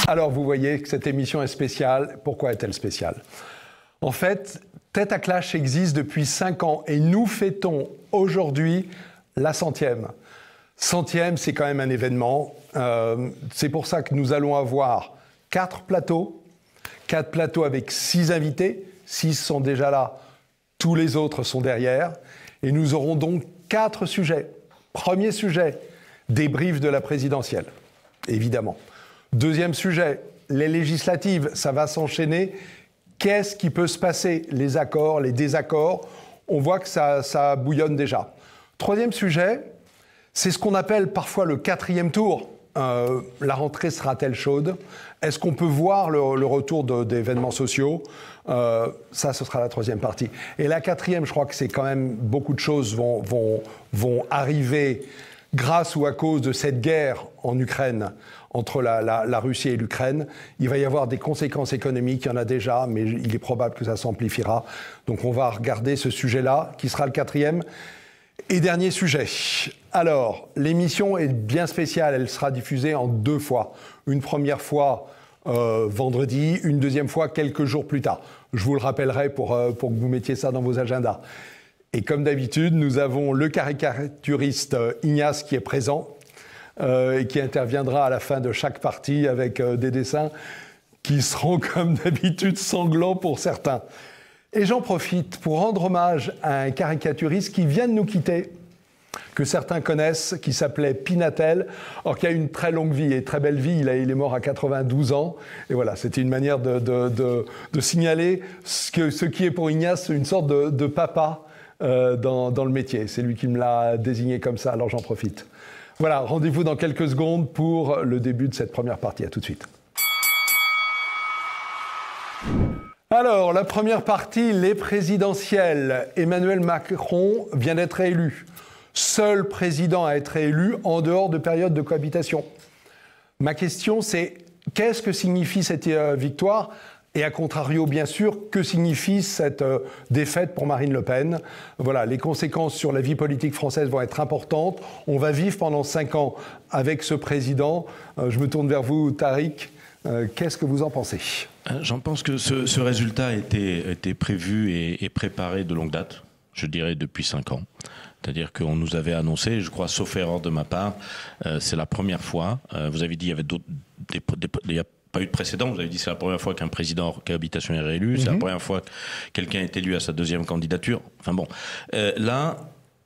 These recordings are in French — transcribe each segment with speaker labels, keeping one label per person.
Speaker 1: Alors, vous voyez que cette émission est spéciale. Pourquoi est-elle spéciale? En fait, Tête à Clash existe depuis 5 ans et nous fêtons aujourd'hui la 100e. 100e, c'est quand même un événement. C'est pour ça que nous allons avoir 4 plateaux. 4 plateaux avec 6 invités. 6 sont déjà là, tous les autres sont derrière. Et nous aurons donc 4 sujets. Premier sujet, débrief de la présidentielle, évidemment. Deuxième sujet, les législatives, ça va s'enchaîner. Qu'est-ce qui peut se passer? Les accords, les désaccords, on voit que ça bouillonne déjà. Troisième sujet, c'est ce qu'on appelle parfois le 4e tour. La rentrée sera-t-elle chaude? Est-ce qu'on peut voir le retour d'événements sociaux? Ça, ce sera la 3e partie. Et la 4e, je crois que c'est quand même beaucoup de choses vont arriver grâce ou à cause de cette guerre en Ukraine entre la Russie et l'Ukraine. Il va y avoir des conséquences économiques, il y en a déjà, mais il est probable que ça s'amplifiera. Donc on va regarder ce sujet-là, qui sera le 4e. Et dernier sujet. Alors, l'émission est bien spéciale, elle sera diffusée en 2 fois. Une première fois vendredi, une deuxième fois quelques jours plus tard. Je vous le rappellerai pour que vous mettiez ça dans vos agendas. Et comme d'habitude, nous avons le caricaturiste Ignace qui est présent et qui interviendra à la fin de chaque partie avec des dessins qui seront comme d'habitude sanglants pour certains. Et j'en profite pour rendre hommage à un caricaturiste qui vient de nous quitter, que certains connaissent, qui s'appelait Pinatel, or qui a une très longue vie et très belle vie. Il est mort à 92 ans. Et voilà, c'était une manière de signaler ce qui est pour Ignace une sorte de papa dans le métier. C'est lui qui me l'a désigné comme ça, alors j'en profite. Voilà, rendez-vous dans quelques secondes pour le début de cette première partie. À tout de suite. Alors, la première partie, les présidentielles. Emmanuel Macron vient d'être élu. Seul président à être élu en dehors de période de cohabitation. Ma question, c'est qu'est-ce que signifie cette victoire? Et à contrario, bien sûr, que signifie cette défaite pour Marine Le Pen? Voilà, les conséquences sur la vie politique française vont être importantes. On va vivre pendant 5 ans avec ce président. Je me tourne vers vous, Tariq. Qu'est-ce que vous en pensez?
Speaker 2: J'en pense que ce résultat était prévu et préparé de longue date, je dirais depuis 5 ans. C'est-à-dire qu'on nous avait annoncé, je crois, sauf erreur de ma part, c'est la première fois. Vous avez dit qu'il y avait il n'y a pas eu de précédent. Vous avez dit c'est la première fois qu'un président hors cohabitation est réélu. C'est la première fois que quelqu'un est élu à sa 2e candidature. Enfin bon, là...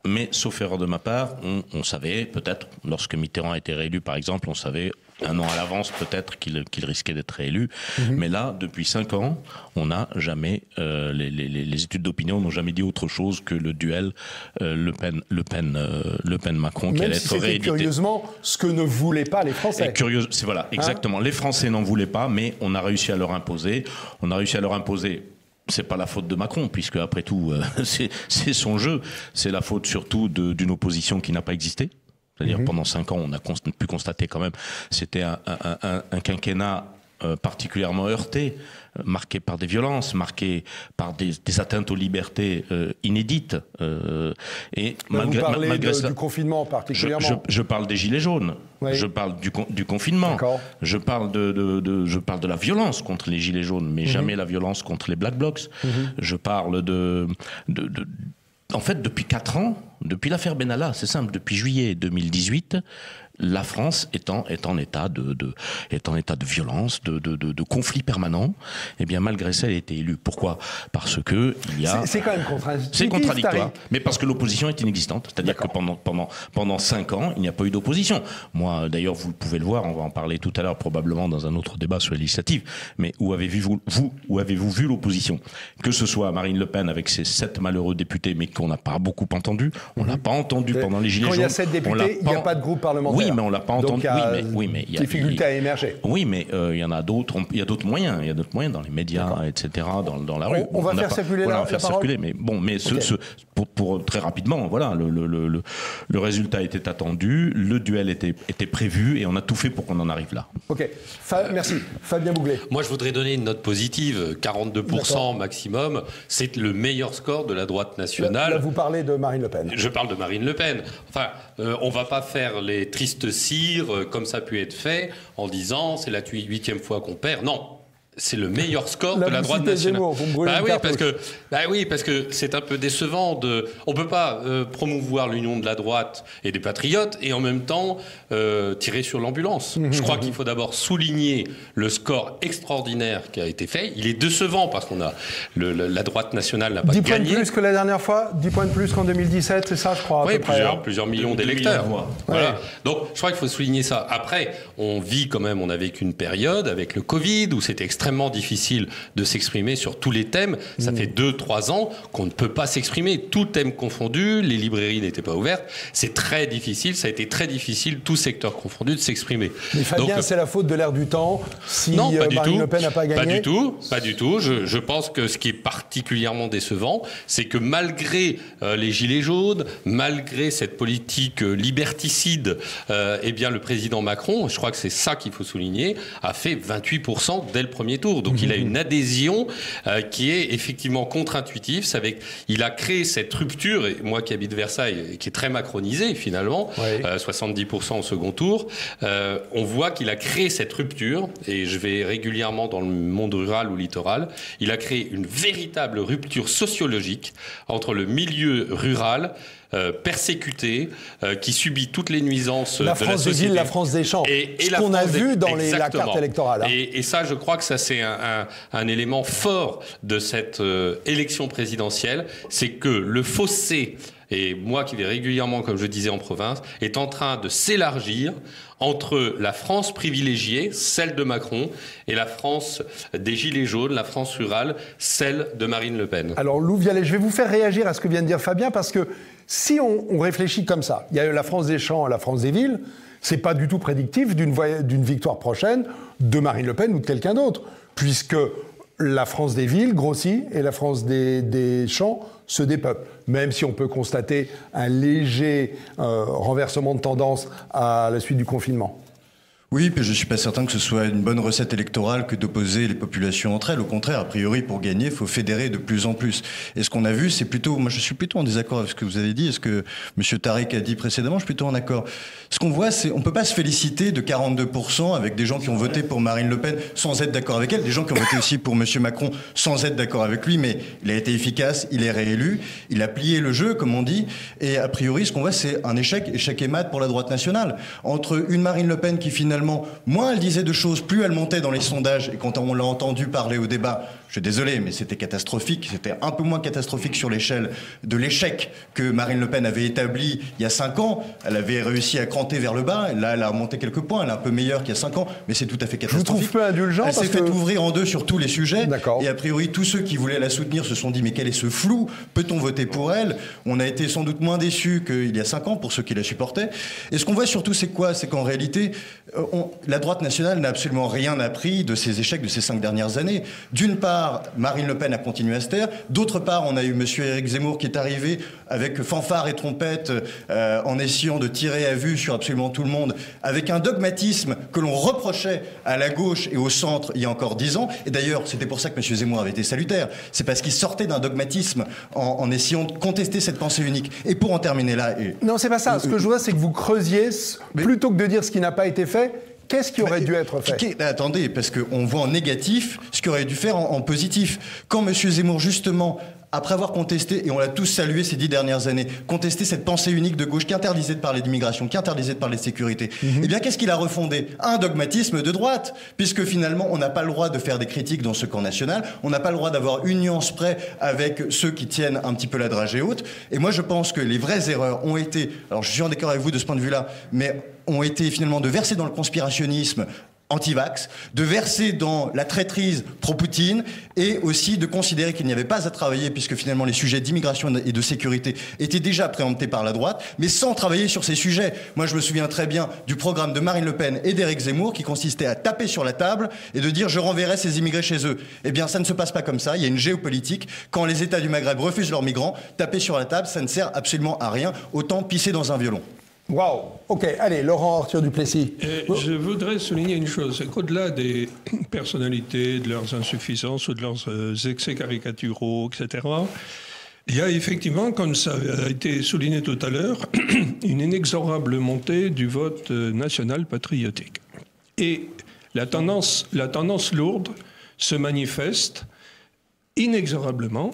Speaker 2: Mais, sauf erreur de ma part, on savait, peut-être, lorsque Mitterrand a été réélu, par exemple, on savait 1 an à l'avance, peut-être, qu'il risquait d'être réélu. Mais là, depuis 5 ans, on n'a jamais, les études d'opinion n'ont jamais dit autre chose que le duel Le Pen-Macron qui allait être réédité.
Speaker 1: Curieusement, ce que ne voulaient pas les Français.
Speaker 2: C'est voilà, exactement. Les Français n'en voulaient pas, mais on a réussi à leur imposer. On a réussi à leur imposer. C'est pas la faute de Macron, puisque après tout, c'est son jeu. C'est la faute surtout d'une opposition qui n'a pas existé. C'est-à-dire pendant 5 ans, on a pu constater quand même, c'était un quinquennat particulièrement heurté, marqué par des violences, marqué par des atteintes aux libertés inédites. Et
Speaker 1: vous parlez du confinement particulièrement.
Speaker 2: Je parle des gilets jaunes.
Speaker 1: Oui.
Speaker 2: Je parle du confinement. Je parle de la violence contre les gilets jaunes, mais jamais la violence contre les Black Blocs. Je parle en fait, depuis 4 ans, depuis l'affaire Benalla, c'est simple, depuis juillet 2018, la France est en état de violence, de conflit permanent. Et bien, malgré ça, elle a été élue. Pourquoi? Parce que il y a...
Speaker 1: C'est quand même contradictoire.
Speaker 2: C'est contradictoire, mais parce que l'opposition est inexistante. C'est-à-dire que pendant 5 ans, il n'y a pas eu d'opposition. Moi, d'ailleurs, vous pouvez le voir, on va en parler tout à l'heure, probablement dans un autre débat sur les législatives. Mais où avez-vous vu l'opposition? Que ce soit Marine Le Pen avec ses 7 malheureux députés, mais qu'on n'a pas beaucoup entendu. On l'a pas entendu pendant les Gilets jaunes.
Speaker 1: Quand il y a 7 députés, il n'y a pas de groupe parlementaire.
Speaker 2: Oui, mais on l'a pas entendu.
Speaker 1: Donc, il y a difficulté à émerger.
Speaker 2: Oui, mais il y en a d'autres. Il y a d'autres moyens. Il y a d'autres moyens dans les médias, etc., dans la rue.
Speaker 1: On va faire circuler la parole.
Speaker 2: Mais bon, pour très rapidement, voilà, le résultat était attendu, le duel était prévu, et on a tout fait pour qu'on en arrive là.
Speaker 1: Ok, merci. Fabien Bouglet.
Speaker 3: Moi, je voudrais donner une note positive. 42% maximum, c'est le meilleur score de la droite nationale.
Speaker 1: Là, vous parlez de Marine Le Pen.
Speaker 3: Je parle de Marine Le Pen. Enfin, on va pas faire les tristes piste-cire, comme ça a pu être fait, en disant c'est la 8e fois qu'on perd. Non. C'est le meilleur score de la droite nationale. Oui, parce que c'est un peu décevant de. On peut pas promouvoir l'union de la droite et des patriotes et en même temps tirer sur l'ambulance. Je crois qu'il faut d'abord souligner le score extraordinaire qui a été fait. Il est décevant parce qu'on a la droite nationale n'a pas
Speaker 1: 10
Speaker 3: gagné.
Speaker 1: 10 points de plus que la dernière fois, 10 points de plus qu'en 2017, c'est ça, je crois.
Speaker 3: Oui, plusieurs millions d'électeurs. Voilà.
Speaker 1: Ouais.
Speaker 3: Donc, je crois qu'il faut souligner ça. Après, on a vécu une période avec le Covid où c'était extrêmement difficile de s'exprimer sur tous les thèmes. Ça fait 2-3 ans qu'on ne peut pas s'exprimer. Tout thème confondu, les librairies n'étaient pas ouvertes. C'est très difficile, ça a été très difficile, tout secteur confondu, de s'exprimer.
Speaker 1: Mais Fabien, c'est la faute de l'air du temps si Marine Le Pen n'a pas gagné?
Speaker 3: Pas du tout. Je pense que ce qui est particulièrement décevant, c'est que malgré les gilets jaunes, malgré cette politique liberticide, eh bien le président Macron, je crois que c'est ça qu'il faut souligner, a fait 28% dès le premier tour. Donc il a une adhésion qui est effectivement contre-intuitive. Il a créé cette rupture, et moi qui habite Versailles, qui est très macronisée finalement, 70% au second tour, on voit qu'il a créé cette rupture, et je vais régulièrement dans le monde rural ou littoral, il a créé une véritable rupture sociologique entre le milieu rural, persécuté, qui subit toutes les nuisances de la société. La France des villes,
Speaker 1: la France des champs. Et ce qu'on a vu dans la carte électorale. Hein.
Speaker 3: Et ça, je crois que ça, c'est un élément fort de cette élection présidentielle, c'est que le fossé, et moi qui vais régulièrement, comme je disais, en province, est en train de s'élargir entre la France privilégiée, celle de Macron, et la France des Gilets jaunes, la France rurale, celle de Marine Le Pen.
Speaker 1: Alors Lou Vialet, je vais vous faire réagir à ce que vient de dire Fabien, parce que si on réfléchit comme ça, il y a la France des champs, la France des villes, c'est pas du tout prédictif d'une victoire prochaine de Marine Le Pen ou de quelqu'un d'autre, puisque la France des villes grossit et la France des champs se dépeuple, même si on peut constater un léger renversement de tendance à la suite du confinement.
Speaker 4: Oui, puis je ne suis pas certain que ce soit une bonne recette électorale que d'opposer les populations entre elles. Au contraire, a priori, pour gagner, il faut fédérer de plus en plus. Et ce qu'on a vu, c'est plutôt... Moi, je suis plutôt en désaccord avec ce que vous avez dit et ce que M. Tariq a dit précédemment. Je suis plutôt en accord. Ce qu'on voit, c'est... On ne peut pas se féliciter de 42% avec des gens qui ont voté pour Marine Le Pen sans être d'accord avec elle, des gens qui ont voté aussi pour M. Macron sans être d'accord avec lui, mais il a été efficace, il est réélu, il a plié le jeu, comme on dit. Et a priori, ce qu'on voit, c'est un échec et mat pour la droite nationale. Entre une Marine Le Pen qui, finalement, moins elle disait de choses, plus elle montait dans les sondages. Et quand on l'a entendu parler au débat, je suis désolé, mais c'était catastrophique. C'était un peu moins catastrophique sur l'échelle de l'échec que Marine Le Pen avait établi il y a 5 ans. Elle avait réussi à cranter vers le bas. Et là, elle a remonté quelques points. Elle est un peu meilleure qu'il y a 5 ans, mais c'est tout à fait catastrophique.
Speaker 1: Je vous trouve peu indulgent.
Speaker 4: Elle s'est fait ouvrir en deux sur tous les sujets.
Speaker 1: D'accord.
Speaker 4: Et a priori, tous ceux qui voulaient la soutenir se sont dit, mais quel est ce flou? Peut-on voter pour elle? On a été sans doute moins déçus qu'il y a 5 ans pour ceux qui la supportaient. Et ce qu'on voit surtout, c'est quoi? C'est qu'en réalité, la droite nationale n'a absolument rien appris de ces échecs de ces 5 dernières années. D'une part, Marine Le Pen a continué à se taire. D'autre part, on a eu M. Éric Zemmour qui est arrivé avec fanfare et trompette en essayant de tirer à vue sur absolument tout le monde, avec un dogmatisme que l'on reprochait à la gauche et au centre il y a encore 10 ans. Et d'ailleurs, c'était pour ça que M. Zemmour avait été salutaire. C'est parce qu'il sortait d'un dogmatisme en essayant de contester cette pensée unique. Et pour en terminer là...
Speaker 1: Non, c'est pas ça. Ce que je vois, c'est que vous creusiez, plutôt que de dire ce qui n'a pas été fait, qu'est-ce qui aurait dû être fait?
Speaker 4: Attendez, parce qu'on voit en négatif ce qu'il aurait dû faire en positif. Quand M. Zemmour, justement, après avoir contesté, et on l'a tous salué ces 10 dernières années, contesté cette pensée unique de gauche qui interdisait de parler d'immigration, qui interdisait de parler de sécurité, eh bien, qu'est-ce qu'il a refondé? Un dogmatisme de droite, puisque finalement, on n'a pas le droit de faire des critiques dans ce camp national, on n'a pas le droit d'avoir une nuance près avec ceux qui tiennent un petit peu la dragée haute. Et moi, je pense que les vraies erreurs ont été, alors je suis en accord avec vous de ce point de vue-là, mais ont été finalement de verser dans le conspirationnisme anti-vax, de verser dans la traîtrise pro-Poutine et aussi de considérer qu'il n'y avait pas à travailler puisque finalement les sujets d'immigration et de sécurité étaient déjà préemptés par la droite, mais sans travailler sur ces sujets. Moi, je me souviens très bien du programme de Marine Le Pen et d'Éric Zemmour qui consistait à taper sur la table et de dire « je renverrai ces immigrés chez eux ». Eh bien, ça ne se passe pas comme ça. Il y a une géopolitique. Quand les États du Maghreb refusent leurs migrants, taper sur la table, ça ne sert absolument à rien. Autant pisser dans un violon.
Speaker 1: Waouh. Ok, allez, Laurent Arthur Duplessis.
Speaker 5: Je voudrais souligner une chose, c'est qu'au-delà des personnalités, de leurs insuffisances ou de leurs excès caricaturaux, etc., Il y a effectivement, comme ça a été souligné tout à l'heure, une inexorable montée du vote national patriotique. Et la tendance lourde se manifeste inexorablement.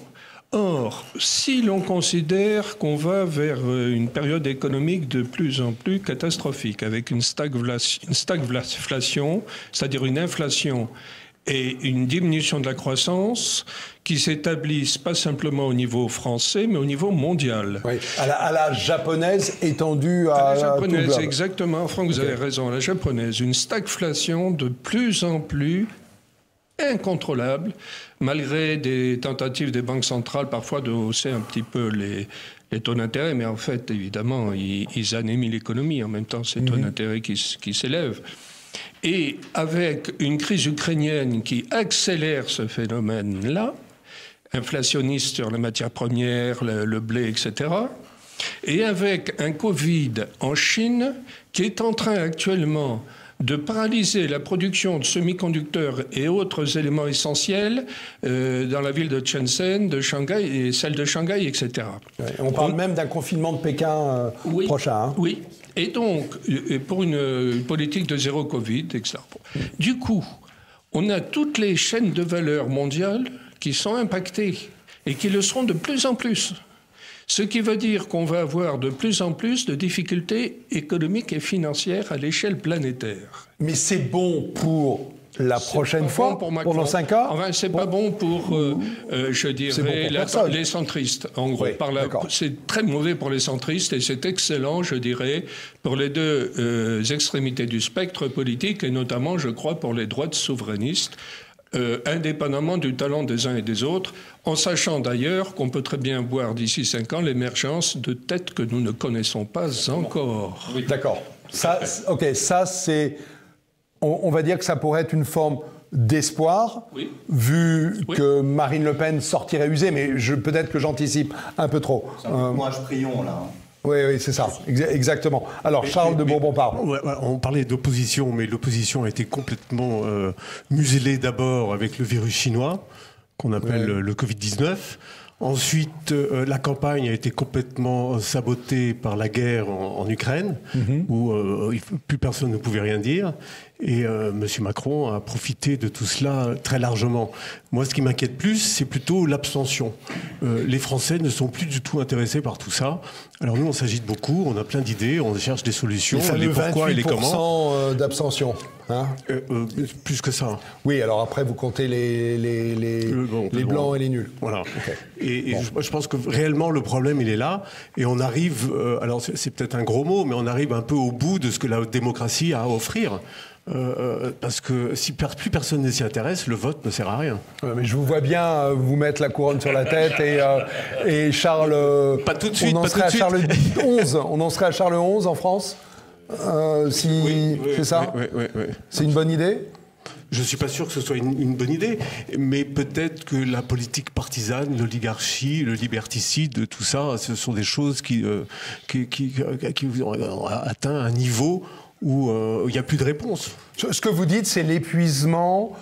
Speaker 5: Or, si l'on considère qu'on va vers une période économique de plus en plus catastrophique, avec une stagflation, c'est-à-dire une inflation et une diminution de la croissance qui s'établissent pas simplement au niveau français, mais au niveau mondial.
Speaker 1: Oui, à la japonaise étendue à
Speaker 5: la japonaise,
Speaker 1: tout le globe.
Speaker 5: exactement. Franck, vous avez raison. À la japonaise, une stagflation de plus en plus incontrôlable, malgré des tentatives des banques centrales parfois de hausser un petit peu les taux d'intérêt, mais en fait, évidemment, ils anémient l'économie en même temps, ces taux d'intérêt qui s'élèvent. Et avec une crise ukrainienne qui accélère ce phénomène-là, inflationniste sur les matières premières, le blé, etc., et avec un Covid en Chine qui est en train actuellement de paralyser la production de semi-conducteurs et autres éléments essentiels dans la ville de Shenzhen, de Shanghai et celle de Shanghai, etc.
Speaker 1: Ouais, on parle même d'un confinement de Pékin prochain. Hein.
Speaker 5: Oui, et donc, pour une politique de zéro Covid, etc. Du coup, on a toutes les chaînes de valeur mondiales qui sont impactées et qui le seront de plus en plus. Ce qui veut dire qu'on va avoir de plus en plus de difficultés économiques et financières à l'échelle planétaire.
Speaker 1: Mais c'est bon pour la prochaine fois,
Speaker 5: bon
Speaker 1: pour nos 5 ans.
Speaker 5: Enfin, c'est pas bon pour, je dirais, les centristes. En gros,
Speaker 1: Oui,
Speaker 5: c'est très mauvais pour les centristes et c'est excellent, je dirais, pour les deux extrémités du spectre politique et notamment, je crois, pour les droites souverainistes. Indépendamment du talent des uns et des autres, en sachant d'ailleurs qu'on peut très bien voir d'ici 5 ans l'émergence de têtes que nous ne connaissons pas encore.
Speaker 1: Oui. D'accord. Ça, ça c'est... On va dire que ça pourrait être une forme d'espoir, vu que Marine Le Pen sortirait usée, mais peut-être que j'anticipe un peu trop.
Speaker 4: C'est un peu courage prions, là.
Speaker 1: Oui, c'est ça, exactement. Alors, Charles de Bourbon-Parme.
Speaker 6: On parlait d'opposition, mais l'opposition a été complètement muselée d'abord avec le virus chinois, qu'on appelle le Covid-19. Ensuite, la campagne a été complètement sabotée par la guerre en Ukraine, où plus personne ne pouvait rien dire. Et M. Macron a profité de tout cela très largement. Moi, ce qui m'inquiète plus, c'est plutôt l'abstention. Les Français ne sont plus du tout intéressés par tout ça. Alors nous, on s'agite beaucoup, on a plein d'idées, on cherche des solutions, les pourquoi et les comment.
Speaker 1: D'abstention. Hein
Speaker 6: plus que ça.
Speaker 1: Oui, alors après, vous comptez les blancs et les nuls.
Speaker 6: Voilà. Okay. Et je pense que réellement, le problème, il est là. Et on arrive, alors c'est peut-être un gros mot, mais on arrive un peu au bout de ce que la démocratie a à offrir. Parce que si plus personne ne s'y intéresse, le vote ne sert à rien.
Speaker 1: Mais je vous vois bien vous mettre la couronne sur la tête et Charles...
Speaker 6: Pas tout de suite,
Speaker 1: on en serait à Charles XI. On en serait à Charles XI en France c'est ça
Speaker 6: oui.
Speaker 1: C'est une bonne idée ?
Speaker 6: Je ne suis pas sûr que ce soit une bonne idée, mais peut-être que la politique partisane, l'oligarchie, le liberticide, tout ça, ce sont des choses qui ont atteint un niveau où il n'y a plus de réponse.
Speaker 1: Ce que vous dites, c'est l'épuisement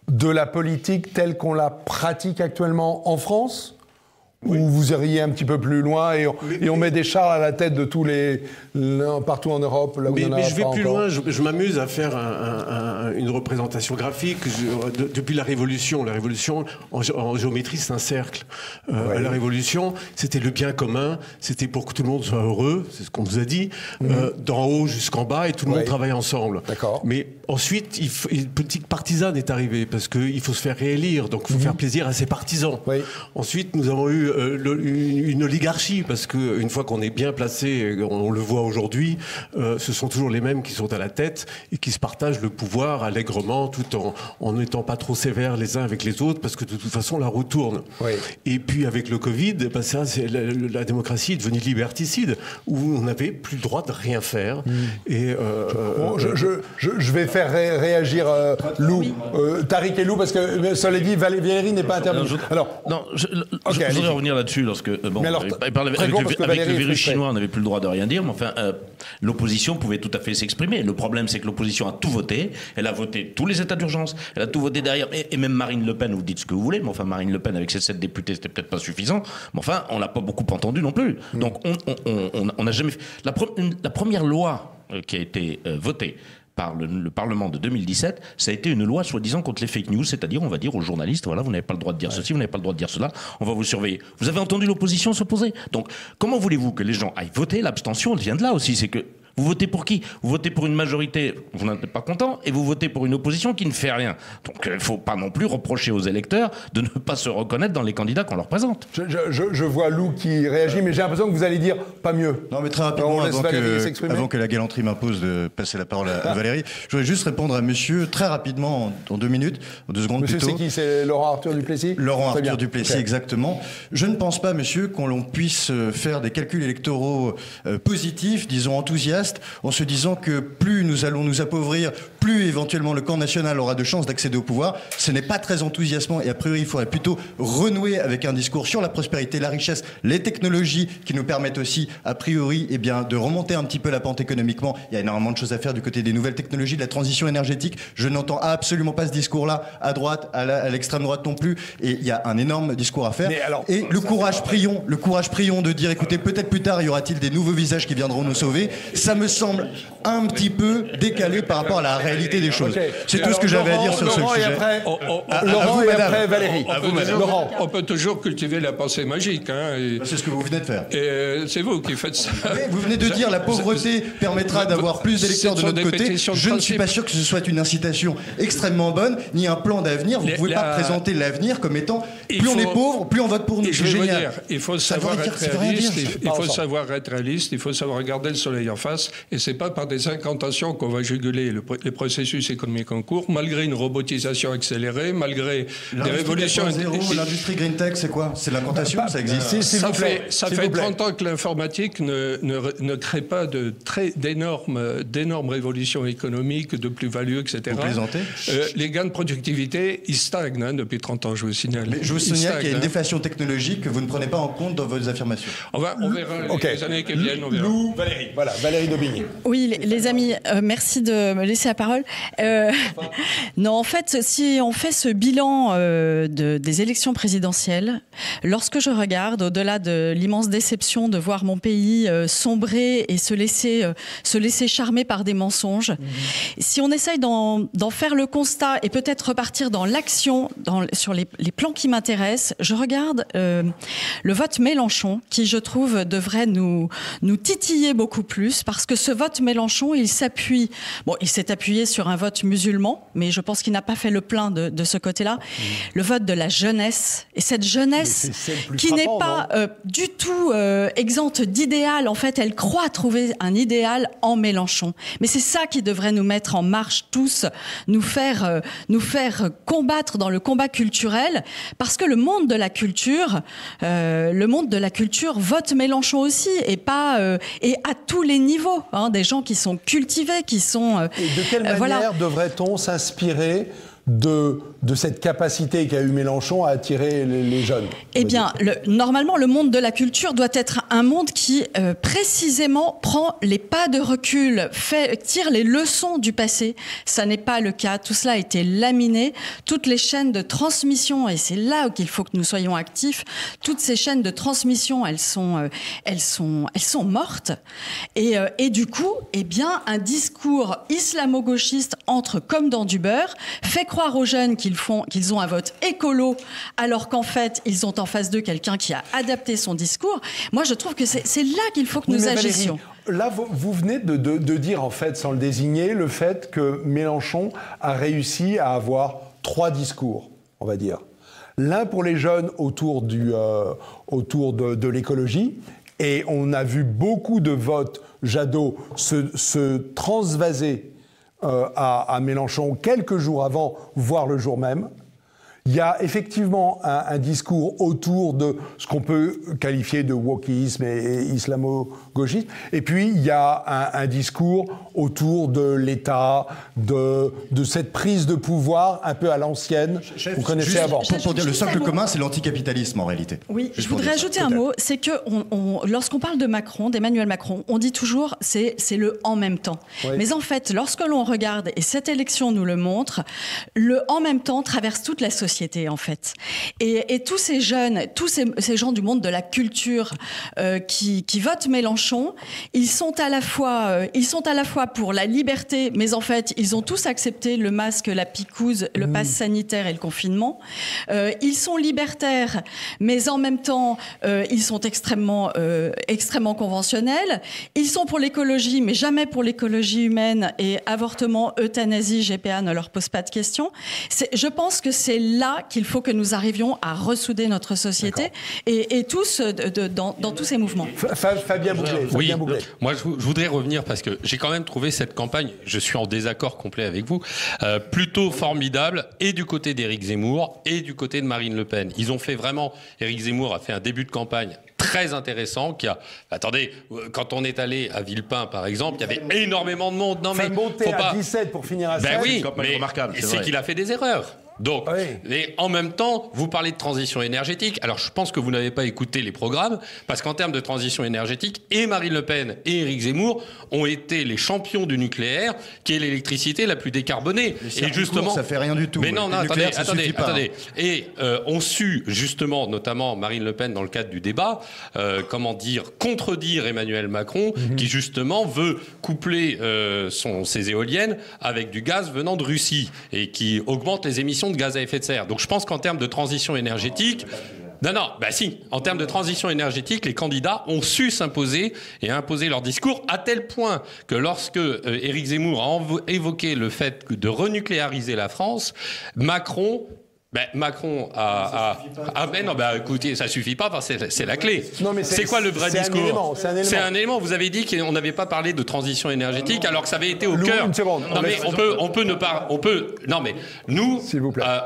Speaker 1: de la politique telle qu'on la pratique actuellement en France ? Ou vous iriez un petit peu plus loin et on met des Charles à la tête de tous partout en Europe, là où il y en a
Speaker 6: mais je vais
Speaker 1: pas
Speaker 6: plus
Speaker 1: encore.
Speaker 6: loin, je m'amuse à faire une représentation graphique. Depuis la Révolution en géométrie, c'est un cercle. La Révolution, c'était le bien commun, c'était pour que tout le monde soit heureux, c'est ce qu'on nous a dit, d'en haut jusqu'en bas, et tout le monde travaille ensemble.
Speaker 1: D'accord.
Speaker 6: Mais ensuite, une politique partisane est arrivée, parce qu'il faut se faire réélire, donc il faut faire plaisir à ses partisans. Ensuite, nous avons eu une oligarchie, parce qu'une fois qu'on est bien placé, on le voit aujourd'hui, ce sont toujours les mêmes qui sont à la tête et qui se partagent le pouvoir allègrement, tout en n'étant pas trop sévères les uns avec les autres, parce que de toute façon la roue tourne. Et puis avec le Covid, la démocratie est devenue liberticide, où on n'avait plus le droit de rien faire. Et
Speaker 1: je vais faire réagir Lou, Tariq et Lou, parce que cela dit, Valérie n'est pas intervenue.
Speaker 2: Alors, je voudrais revenir là-dessus, lorsque
Speaker 1: Mais alors,
Speaker 2: avec le virus chinois, on n'avait plus le droit de rien dire, mais enfin, l'opposition pouvait tout à fait s'exprimer. Le problème, c'est que l'opposition a tout voté. Elle a voté tous les états d'urgence. Elle a tout voté derrière. Et même Marine Le Pen, vous dites ce que vous voulez, mais enfin, Marine Le Pen, avec ses 7 députés, c'était peut-être pas suffisant. Mais enfin, on l'a pas beaucoup entendu non plus. Donc, on n'a jamais fait. La première loi qui a été votée par le Parlement de 2017, ça a été une loi soi-disant contre les fake news, c'est-à-dire on va dire aux journalistes, voilà, vous n'avez pas le droit de dire ceci, vous n'avez pas le droit de dire cela, on va vous surveiller. Vous avez entendu l'opposition s'opposer. Donc comment voulez-vous que les gens aillent voter? L'abstention, elle vient de là aussi, c'est que vous votez pour qui? Vous votez pour une majorité, vous n'en êtes pas content, et vous votez pour une opposition qui ne fait rien. Donc il ne faut pas non plus reprocher aux électeurs de ne pas se reconnaître dans les candidats qu'on leur présente.
Speaker 1: Je vois Lou qui réagit, mais j'ai l'impression que vous allez dire pas mieux.
Speaker 4: Non, mais très rapidement, avant que la galanterie m'impose de passer la parole à Valérie, je voudrais juste répondre à monsieur très rapidement, en 2 minutes, en 2 secondes
Speaker 1: monsieur,
Speaker 4: plutôt.
Speaker 1: Monsieur, c'est qui? C'est Laurent Arthur Duplessis?
Speaker 4: Laurent Arthur Duplessis, okay. Exactement. Je ne pense pas, monsieur, qu'on puisse faire des calculs électoraux positifs, disons enthousiastes, en se disant que plus nous allons nous appauvrir, plus éventuellement le camp national aura de chances d'accéder au pouvoir. Ce n'est pas très enthousiasmant et a priori il faudrait plutôt renouer avec un discours sur la prospérité, la richesse, les technologies qui nous permettent aussi a priori de remonter un petit peu la pente économiquement. Il y a énormément de choses à faire du côté des nouvelles technologies, de la transition énergétique. Je n'entends absolument pas ce discours-là à droite, à l'extrême droite non plus, et il y a un énorme discours à faire. Et le courage prions de dire écoutez, peut-être plus tard y aura-t-il des nouveaux visages qui viendront nous sauver. Ça me semble un petit peu décalé par rapport à la réalité des choses. Okay. C'est tout ce que j'avais à dire sur ce sujet.
Speaker 1: Laurent et après Valérie.
Speaker 5: On peut toujours cultiver la pensée magique. Hein,
Speaker 4: c'est ce que vous venez de faire.
Speaker 5: C'est vous qui faites ça.
Speaker 4: Vous venez de dire la pauvreté permettra d'avoir plus d'électeurs de notre côté. Je ne suis pas sûr que ce soit une incitation extrêmement bonne, ni un plan d'avenir. Vous ne pouvez pas présenter l'avenir comme étant plus on est pauvre, plus on vote pour nous.
Speaker 5: C'est génial. Il faut savoir être réaliste. Il faut savoir être réaliste. Il faut savoir regarder le soleil en face. Et c'est pas par des incantations qu'on va juguler les processus économiques en cours, malgré une robotisation accélérée, malgré des révolutions.
Speaker 4: L'industrie green tech, c'est quoi? C'est l'incantation? Ça existe?
Speaker 5: Ça fait 30 ans que l'informatique ne crée pas d'énormes révolutions économiques, de plus-value, etc.
Speaker 4: Vous plaisantez?
Speaker 5: Les gains de productivité, ils stagnent depuis 30 ans, je vous signale.
Speaker 4: Mais je vous signale qu'il y a une déflation technologique que vous ne prenez pas en compte dans vos affirmations.
Speaker 5: On verra les années qui viennent.
Speaker 1: Lou, Valérie. Voilà, Valérie Daubigny.
Speaker 7: Oui, les amis, merci de me laisser la parole. Non, en fait, si on fait ce bilan des élections présidentielles, lorsque je regarde, au-delà de l'immense déception de voir mon pays sombrer et se laisser charmer par des mensonges, si on essaye d'en faire le constat et peut-être repartir dans l'action, sur les plans qui m'intéressent, je regarde le vote Mélenchon, qui, je trouve, devrait nous titiller beaucoup plus, parce que ce vote Mélenchon, il s'est appuyé sur un vote musulman, mais je pense qu'il n'a pas fait le plein de ce côté-là. Le vote de la jeunesse, et cette jeunesse qui n'est pas du tout exempte d'idéal. En fait, elle croit trouver un idéal en Mélenchon. Mais c'est ça qui devrait nous mettre en marche tous, nous faire combattre dans le combat culturel, parce que le monde de la culture vote Mélenchon aussi, et pas et à tous les niveaux, hein, des gens qui sont cultivés, qui sont...
Speaker 1: Et de quelle manière devrait-on s'inspirer de cette capacité qu'a eu Mélenchon à attirer les jeunes?
Speaker 7: Eh bien, normalement, le monde de la culture doit être un monde qui, précisément, prend les pas de recul, tire les leçons du passé. Ça n'est pas le cas. Tout cela a été laminé. Toutes les chaînes de transmission, et c'est là qu'il faut que nous soyons actifs, toutes ces chaînes de transmission, elles sont mortes. Et du coup, eh bien, un discours islamo-gauchiste entre comme dans du beurre, fait croire aux jeunes qu'ils ont un vote écolo, alors qu'en fait, ils ont en face d'eux quelqu'un qui a adapté son discours. Moi, je trouve que c'est là qu'il faut que nous agissions.
Speaker 1: Valérie, là, vous venez de dire, en fait, sans le désigner, le fait que Mélenchon a réussi à avoir 3 discours, on va dire. L'un pour les jeunes autour de l'écologie, et on a vu beaucoup de votes Jadot se transvaser à Mélenchon quelques jours avant, voire le jour même. Il y a effectivement un discours autour de ce qu'on peut qualifier de wokisme et islamo-gauchisme. Et puis, il y a un discours autour de l'État, de cette prise de pouvoir un peu à l'ancienne. Vous connaissez avant.
Speaker 4: Pour dire, le socle commun, c'est l'anticapitalisme en réalité.
Speaker 7: Oui, je voudrais ajouter un mot. C'est que lorsqu'on parle de Macron, d'Emmanuel Macron, on dit toujours c'est le en même temps. Oui. Mais en fait, lorsque l'on regarde, et cette élection nous le montre, le en même temps traverse toute la société en fait. Et tous ces jeunes, tous ces gens du monde de la culture qui votent Mélenchon, ils sont à la fois pour la liberté, mais en fait, ils ont tous accepté le masque, la picouse, le pass sanitaire et le confinement. Ils sont libertaires, mais en même temps, ils sont extrêmement conventionnels. Ils sont pour l'écologie, mais jamais pour l'écologie humaine, et avortement, euthanasie, GPA ne leur pose pas de questions. Je pense que c'est là qu'il faut que nous arrivions à ressouder notre société et tous dans tous ces mouvements.
Speaker 1: Fabien Bouclet.
Speaker 3: Oui, moi je voudrais revenir parce que j'ai quand même trouvé cette campagne, je suis en désaccord complet avec vous, plutôt formidable, et du côté d'Éric Zemmour et du côté de Marine Le Pen. Ils ont fait vraiment, Éric Zemmour a fait un début de campagne très intéressant. Attendez, quand on est allé à Villepin, par exemple, il y avait énormément de monde. Non, mais
Speaker 1: monter à 17 pour finir à 16.
Speaker 3: Ben oui, mais c'est qu'il a fait des erreurs. Donc, et en même temps, vous parlez de transition énergétique. Alors, je pense que vous n'avez pas écouté les programmes, parce qu'en termes de transition énergétique, et Marine Le Pen et Éric Zemmour ont été les champions du nucléaire, qui est l'électricité la plus décarbonée.
Speaker 4: Et justement, ça fait rien du tout.
Speaker 3: Mais non, attendez. Et ont su justement, notamment Marine Le Pen dans le cadre du débat, contredire Emmanuel Macron, qui justement veut coupler ses éoliennes avec du gaz venant de Russie et qui augmente les émissions de gaz à effet de serre. Donc je pense qu'en termes de transition énergétique, en termes de transition énergétique, les candidats ont su s'imposer et imposer leur discours, à tel point que lorsque Éric Zemmour a évoqué le fait de renucléariser la France, Macron écoutez, ça suffit pas, c'est la clé. C'est quoi le vrai discours? C'est un élément. Vous avez dit qu'on n'avait pas parlé de transition énergétique alors que ça avait été au cœur. Nous,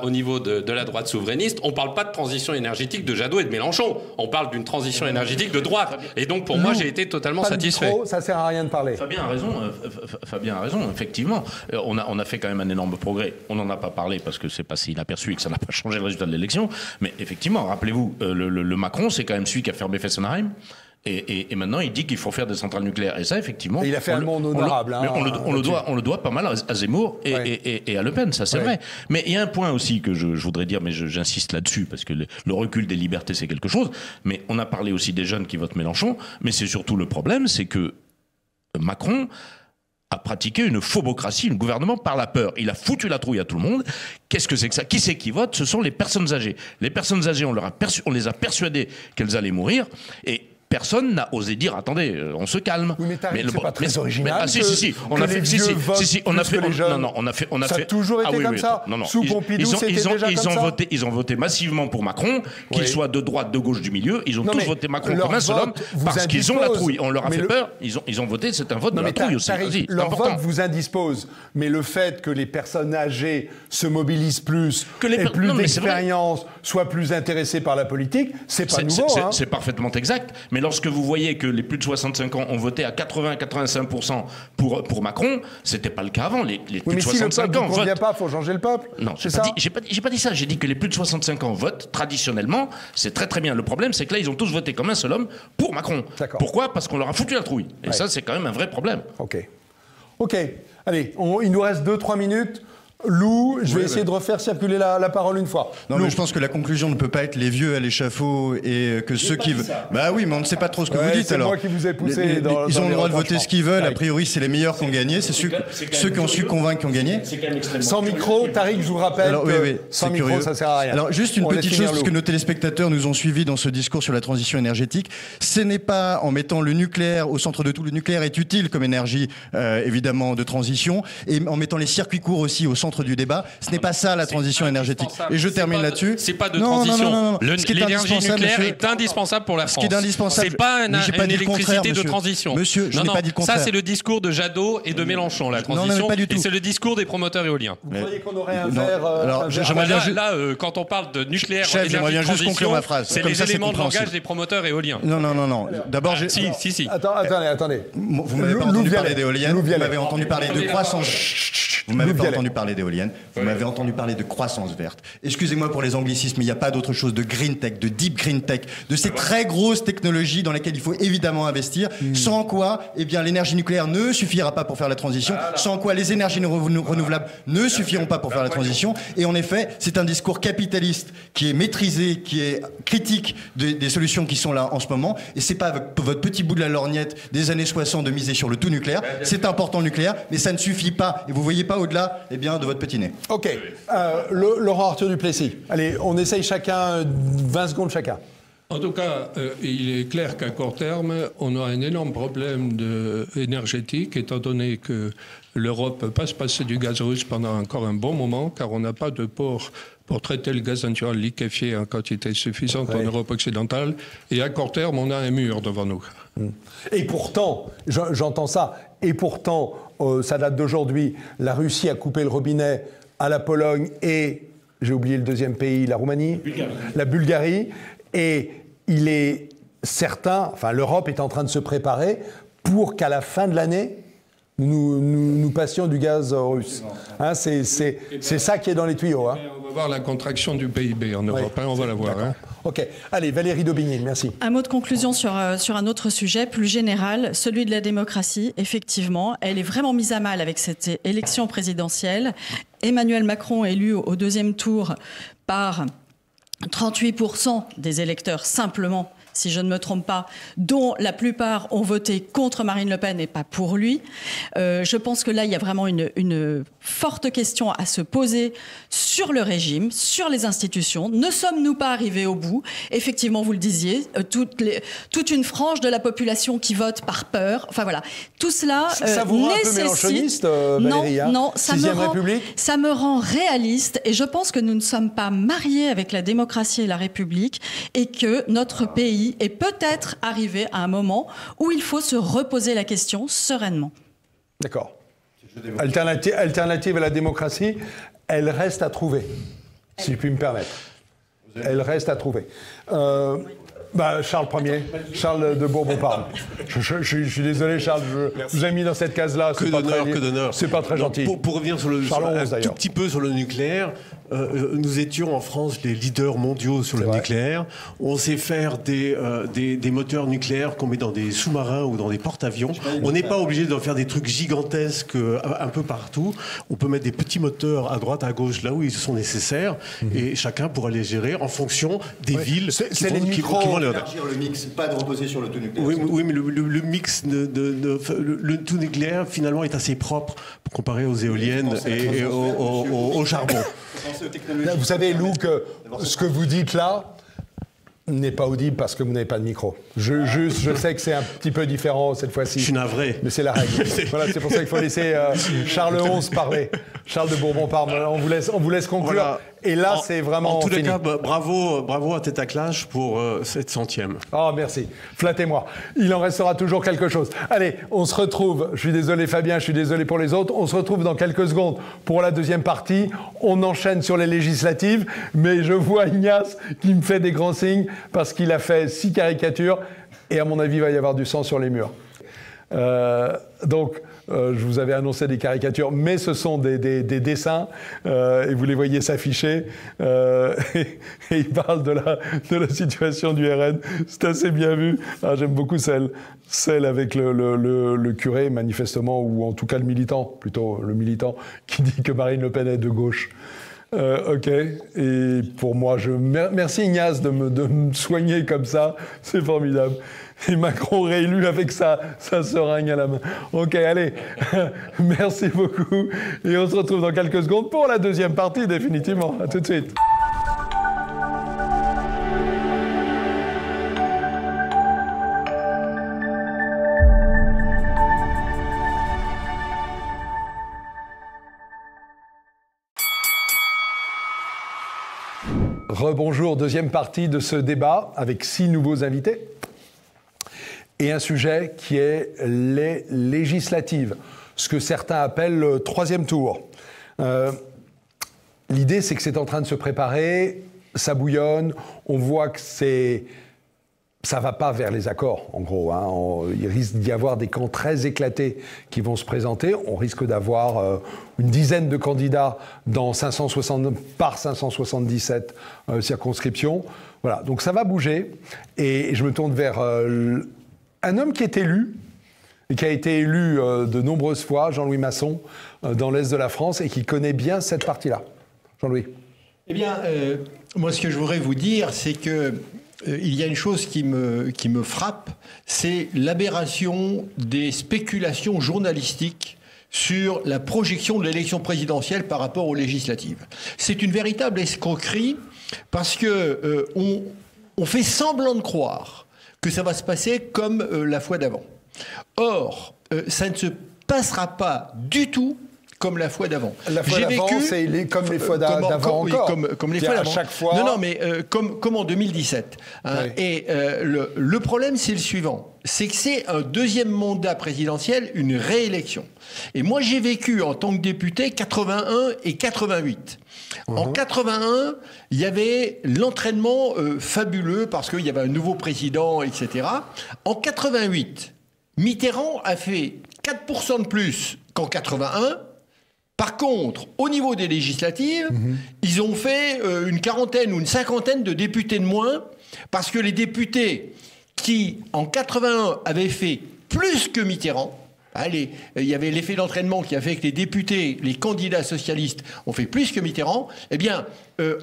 Speaker 3: au niveau de la droite souverainiste, on parle pas de transition énergétique de Jadot et de Mélenchon. On parle d'une transition énergétique de droite. Et donc pour moi, j'ai été totalement satisfait.
Speaker 1: Ça sert à rien de parler.
Speaker 2: Fabien a raison. Effectivement, on a fait quand même un énorme progrès. On n'en a pas parlé parce que c'est passé inaperçu et que ça n'a pas changé le résultat de l'élection, mais effectivement, rappelez-vous, le Macron, c'est quand même celui qui a fermé Fessenheim, et maintenant il dit qu'il faut faire des centrales nucléaires. Et ça, effectivement,
Speaker 1: et il a fait un monde honorable.
Speaker 2: On le doit pas mal à Zemmour et à Le Pen, ça c'est vrai. Mais il y a un point aussi que je voudrais dire, mais j'insiste là-dessus, parce que le recul des libertés, c'est quelque chose, mais on a parlé aussi des jeunes qui votent Mélenchon, mais c'est surtout le problème, c'est que Macron a pratiqué une phobocratie, un gouvernement par la peur. Il a foutu la trouille à tout le monde. Qu'est-ce que c'est que ça? Qui c'est qui vote? Ce sont les personnes âgées. Les personnes âgées, on les a persuadées qu'elles allaient mourir, et personne n'a osé dire attendez, on se calme.
Speaker 1: Oui, mais c'est pas très original.
Speaker 2: On a fait.
Speaker 1: Ça a toujours été comme ça. Sous Pompidou, c'était déjà comme ça.
Speaker 2: Ils ont voté massivement pour Macron, qu'ils soient de droite, de gauche, du milieu. Ils ont tous voté Macron comme un seul homme parce qu'ils ont la trouille. On leur a fait peur. Ils ont voté. C'est un vote de la trouille aussi.
Speaker 1: Leur vote vous indispose. Mais le fait que les personnes âgées se mobilisent plus, aient plus d'expérience, soient plus intéressées par la politique, c'est pas nouveau.
Speaker 2: C'est parfaitement exact. Mais lorsque vous voyez que les plus de 65 ans ont voté à 80-85% pour Macron, c'était pas le cas avant. Les plus de 65 ans votent.
Speaker 1: Mais si le peuple ne convient pas, il faut changer le peuple.
Speaker 2: Non, j'ai pas dit ça. J'ai dit que les plus de 65 ans votent traditionnellement. C'est très très bien. Le problème, c'est que là, ils ont tous voté comme un seul homme pour Macron. Pourquoi? Parce qu'on leur a foutu la trouille. Et ça, c'est quand même un vrai problème.
Speaker 1: Ok. Allez, il nous reste 2-3 minutes. Lou, je vais essayer de refaire circuler la parole une fois.
Speaker 4: Non, mais je pense que la conclusion ne peut pas être les vieux à l'échafaud et que ceux qui... Bah oui, mais on ne sait pas trop ce que vous dites alors.
Speaker 1: C'est moi qui vous ai poussé
Speaker 4: ils ont le droit de voter ce qu'ils veulent. A priori, c'est les meilleurs qui ont gagné. C'est ceux qui ont su convaincre qui ont gagné.
Speaker 1: Sans micro, Tariq, je vous rappelle que sans micro, ça sert à rien.
Speaker 4: Alors, juste une petite chose, parce que nos téléspectateurs nous ont suivis dans ce discours sur la transition énergétique. Ce n'est pas en mettant le nucléaire au centre de tout. Le nucléaire est utile comme énergie, évidemment, de transition. Et en mettant les circuits courts aussi au centre centre du débat. Ce n'est pas ça la transition énergétique. Et je termine là-dessus.
Speaker 3: C'est pas de transition. L'énergie nucléaire est indispensable pour la France.
Speaker 4: Ce qui est indispensable.
Speaker 3: C'est pas une électricité de transition.
Speaker 4: Monsieur, je n'ai pas dit le contraire.
Speaker 3: Ça, c'est le discours de Jadot et de Mélenchon, la transition.
Speaker 4: Non, pas du tout.
Speaker 3: Et c'est le discours des promoteurs éoliens.
Speaker 1: Vous croyez qu'on aurait un verre
Speaker 3: Quand on parle de nucléaire,
Speaker 4: Chef, j'aimerais bien juste conclure ma phrase.
Speaker 3: C'est les éléments de langage des promoteurs éoliens.
Speaker 4: Non. D'abord,
Speaker 3: si.
Speaker 1: Attendez.
Speaker 4: Vous m'avez pas entendu parler d'éoliennes. Vous m'avez entendu parler de croissance. Vous m'avez pas entendu parler d'éoliennes. Vous m'avez entendu parler de croissance verte. Excusez-moi pour les anglicismes, mais il n'y a pas d'autre chose de green tech, de deep green tech, de ces très grosses technologies dans lesquelles il faut évidemment investir. Sans quoi, eh bien, l'énergie nucléaire ne suffira pas pour faire la transition. Sans quoi, les énergies renouvelables ne suffiront pas pour faire la transition. Et en effet, c'est un discours capitaliste qui est maîtrisé, qui est critique des solutions qui sont là en ce moment. Et c'est pas votre petit bout de la lorgnette des années 60 de miser sur le tout nucléaire. C'est important le nucléaire, mais ça ne suffit pas. Et vous voyez pas au-delà, eh bien, de votre petit nez.
Speaker 1: Ok. Laurent Arthur Duplessis. Allez, on essaye chacun 20 secondes chacun.
Speaker 5: En tout cas, il est clair qu'à court terme, on a un énorme problème énergétique, étant donné que l'Europe ne peut pas se passer du gaz russe pendant encore un bon moment, car on n'a pas de port pour traiter le gaz naturel liquéfié en quantité suffisante en Europe occidentale. Et à court terme, on a un mur devant nous.
Speaker 1: Et pourtant, j'entends ça, et pourtant, ça date d'aujourd'hui, la Russie a coupé le robinet à la Pologne et, j'ai oublié le deuxième pays, la Roumanie, la Bulgarie, et il est certain, enfin l'Europe est en train de se préparer pour qu'à la fin de l'année, nous passions du gaz russe. Hein, c'est ça qui est dans les tuyaux. Hein.
Speaker 5: On va voir la contraction du PIB en Europe, on va la voir. Hein.
Speaker 1: Ok, allez, Valérie Daubigny, merci.
Speaker 7: Un mot de conclusion sur un autre sujet plus général, celui de la démocratie. Effectivement, elle est vraiment mise à mal avec cette élection présidentielle. Emmanuel Macron élu au deuxième tour par 38% des électeurs simplement, si je ne me trompe pas, dont la plupart ont voté contre Marine Le Pen et pas pour lui. Je pense que là, il y a vraiment une forte question à se poser sur le régime, sur les institutions. Ne sommes-nous pas arrivés au bout? Effectivement, vous le disiez, toute une frange de la population qui vote par peur. Enfin voilà, tout cela
Speaker 1: ça vous rend un peu mélenchoniste, Valérie,
Speaker 7: non, ça me rend réaliste. Et je pense que nous ne sommes pas mariés avec la démocratie et la République et que notre pays est peut-être arrivé à un moment où il faut se reposer la question sereinement.
Speaker 1: D'accord. Alternative à la démocratie, elle reste à trouver, si je puis me permettre. Elle reste à trouver. Charles Ier, Charles de Bourbon-Parme. Je suis désolé, Charles, je vous ai mis dans cette case-là.
Speaker 6: Que d'honneur.
Speaker 1: C'est pas très gentil.
Speaker 6: Pour revenir sur un tout petit peu sur le nucléaire, nous étions en France les leaders mondiaux sur le nucléaire. On sait faire des moteurs nucléaires qu'on met dans des sous-marins ou dans des porte-avions. On n'est pas obligé d'en faire des trucs gigantesques un peu partout. On peut mettre des petits moteurs à droite, à gauche, là où ils sont nécessaires, et chacun pourra les gérer en fonction des villes qui vont
Speaker 4: élargir le mix, pas de reposer sur le tout nucléaire.
Speaker 6: Oui, mais le mix le tout nucléaire finalement est assez propre comparé aux éoliennes et au charbon.
Speaker 1: Vous savez, Lou, que ce que vous dites là n'est pas audible parce que vous n'avez pas de micro. Je sais que c'est un petit peu différent cette fois-ci.
Speaker 6: Je suis navré.
Speaker 1: Mais c'est la règle. Voilà, c'est pour ça qu'il faut laisser Charles XI parler. Charles de Bourbon-Parme, on vous laisse conclure. Voilà. Et là, c'est vraiment
Speaker 6: en tous les
Speaker 1: fini.
Speaker 6: cas, bravo à Tête à Clash pour cette 100e.
Speaker 1: Oh, merci. Flattez-moi. Il en restera toujours quelque chose. Allez, on se retrouve. Je suis désolé, Fabien, je suis désolé pour les autres. On se retrouve dans quelques secondes pour la deuxième partie. On enchaîne sur les législatives. Mais je vois Ignace qui me fait des grands signes parce qu'il a fait 6 caricatures. Et à mon avis, il va y avoir du sang sur les murs. Je vous avais annoncé des caricatures, mais ce sont des dessins, et vous les voyez s'afficher. Et il parle de la situation du RN. C'est assez bien vu. J'aime beaucoup celle avec le curé, manifestement, ou en tout cas le militant, qui dit que Marine Le Pen est de gauche. Ok, et pour moi, merci Ignace de me soigner comme ça, c'est formidable. Et Macron réélu avec sa seringue à la main. Ok, allez, merci beaucoup. Et on se retrouve dans quelques secondes pour la deuxième partie, définitivement. À tout de suite. Rebonjour, deuxième partie de ce débat avec 6 nouveaux invités et un sujet qui est les législatives, ce que certains appellent le 3e tour. L'idée, c'est que c'est en train de se préparer, ça bouillonne, on voit que ça va pas vers les accords, en gros. Il risque d'y avoir des camps très éclatés qui vont se présenter. On risque d'avoir une dizaine de candidats dans 577 circonscriptions. Voilà, donc ça va bouger. Et je me tourne vers un homme qui est élu, et qui a été élu de nombreuses fois, Jean-Louis Masson, dans l'Est de la France, et qui connaît bien cette partie-là. Jean-Louis.
Speaker 8: Eh bien, moi, ce que je voudrais vous dire, c'est que il y a une chose qui me frappe, c'est l'aberration des spéculations journalistiques sur la projection de l'élection présidentielle par rapport aux législatives. C'est une véritable escroquerie parce que on fait semblant de croire que ça va se passer comme la fois d'avant. Or, ça ne se passera pas du tout comme la fois d'avant.
Speaker 1: La fois d'avant, c'est comme les fois d'avant encore.
Speaker 8: Comme les fois d'avant.
Speaker 1: À chaque fois.
Speaker 8: Non, mais comme en 2017. Hein, oui. Et le problème, c'est le suivant. C'est que c'est un deuxième mandat présidentiel, une réélection. Et moi, j'ai vécu en tant que député 81 et 88. En 81, il y avait l'entraînement fabuleux parce qu'il y avait un nouveau président, etc. En 88, Mitterrand a fait 4% de plus qu'en 81. Par contre, au niveau des législatives, ils ont fait une quarantaine ou une cinquantaine de députés de moins, parce que les députés qui, en 81, avaient fait plus que Mitterrand, il y avait l'effet d'entraînement qui a fait que les députés, les candidats socialistes ont fait plus que Mitterrand, eh bien,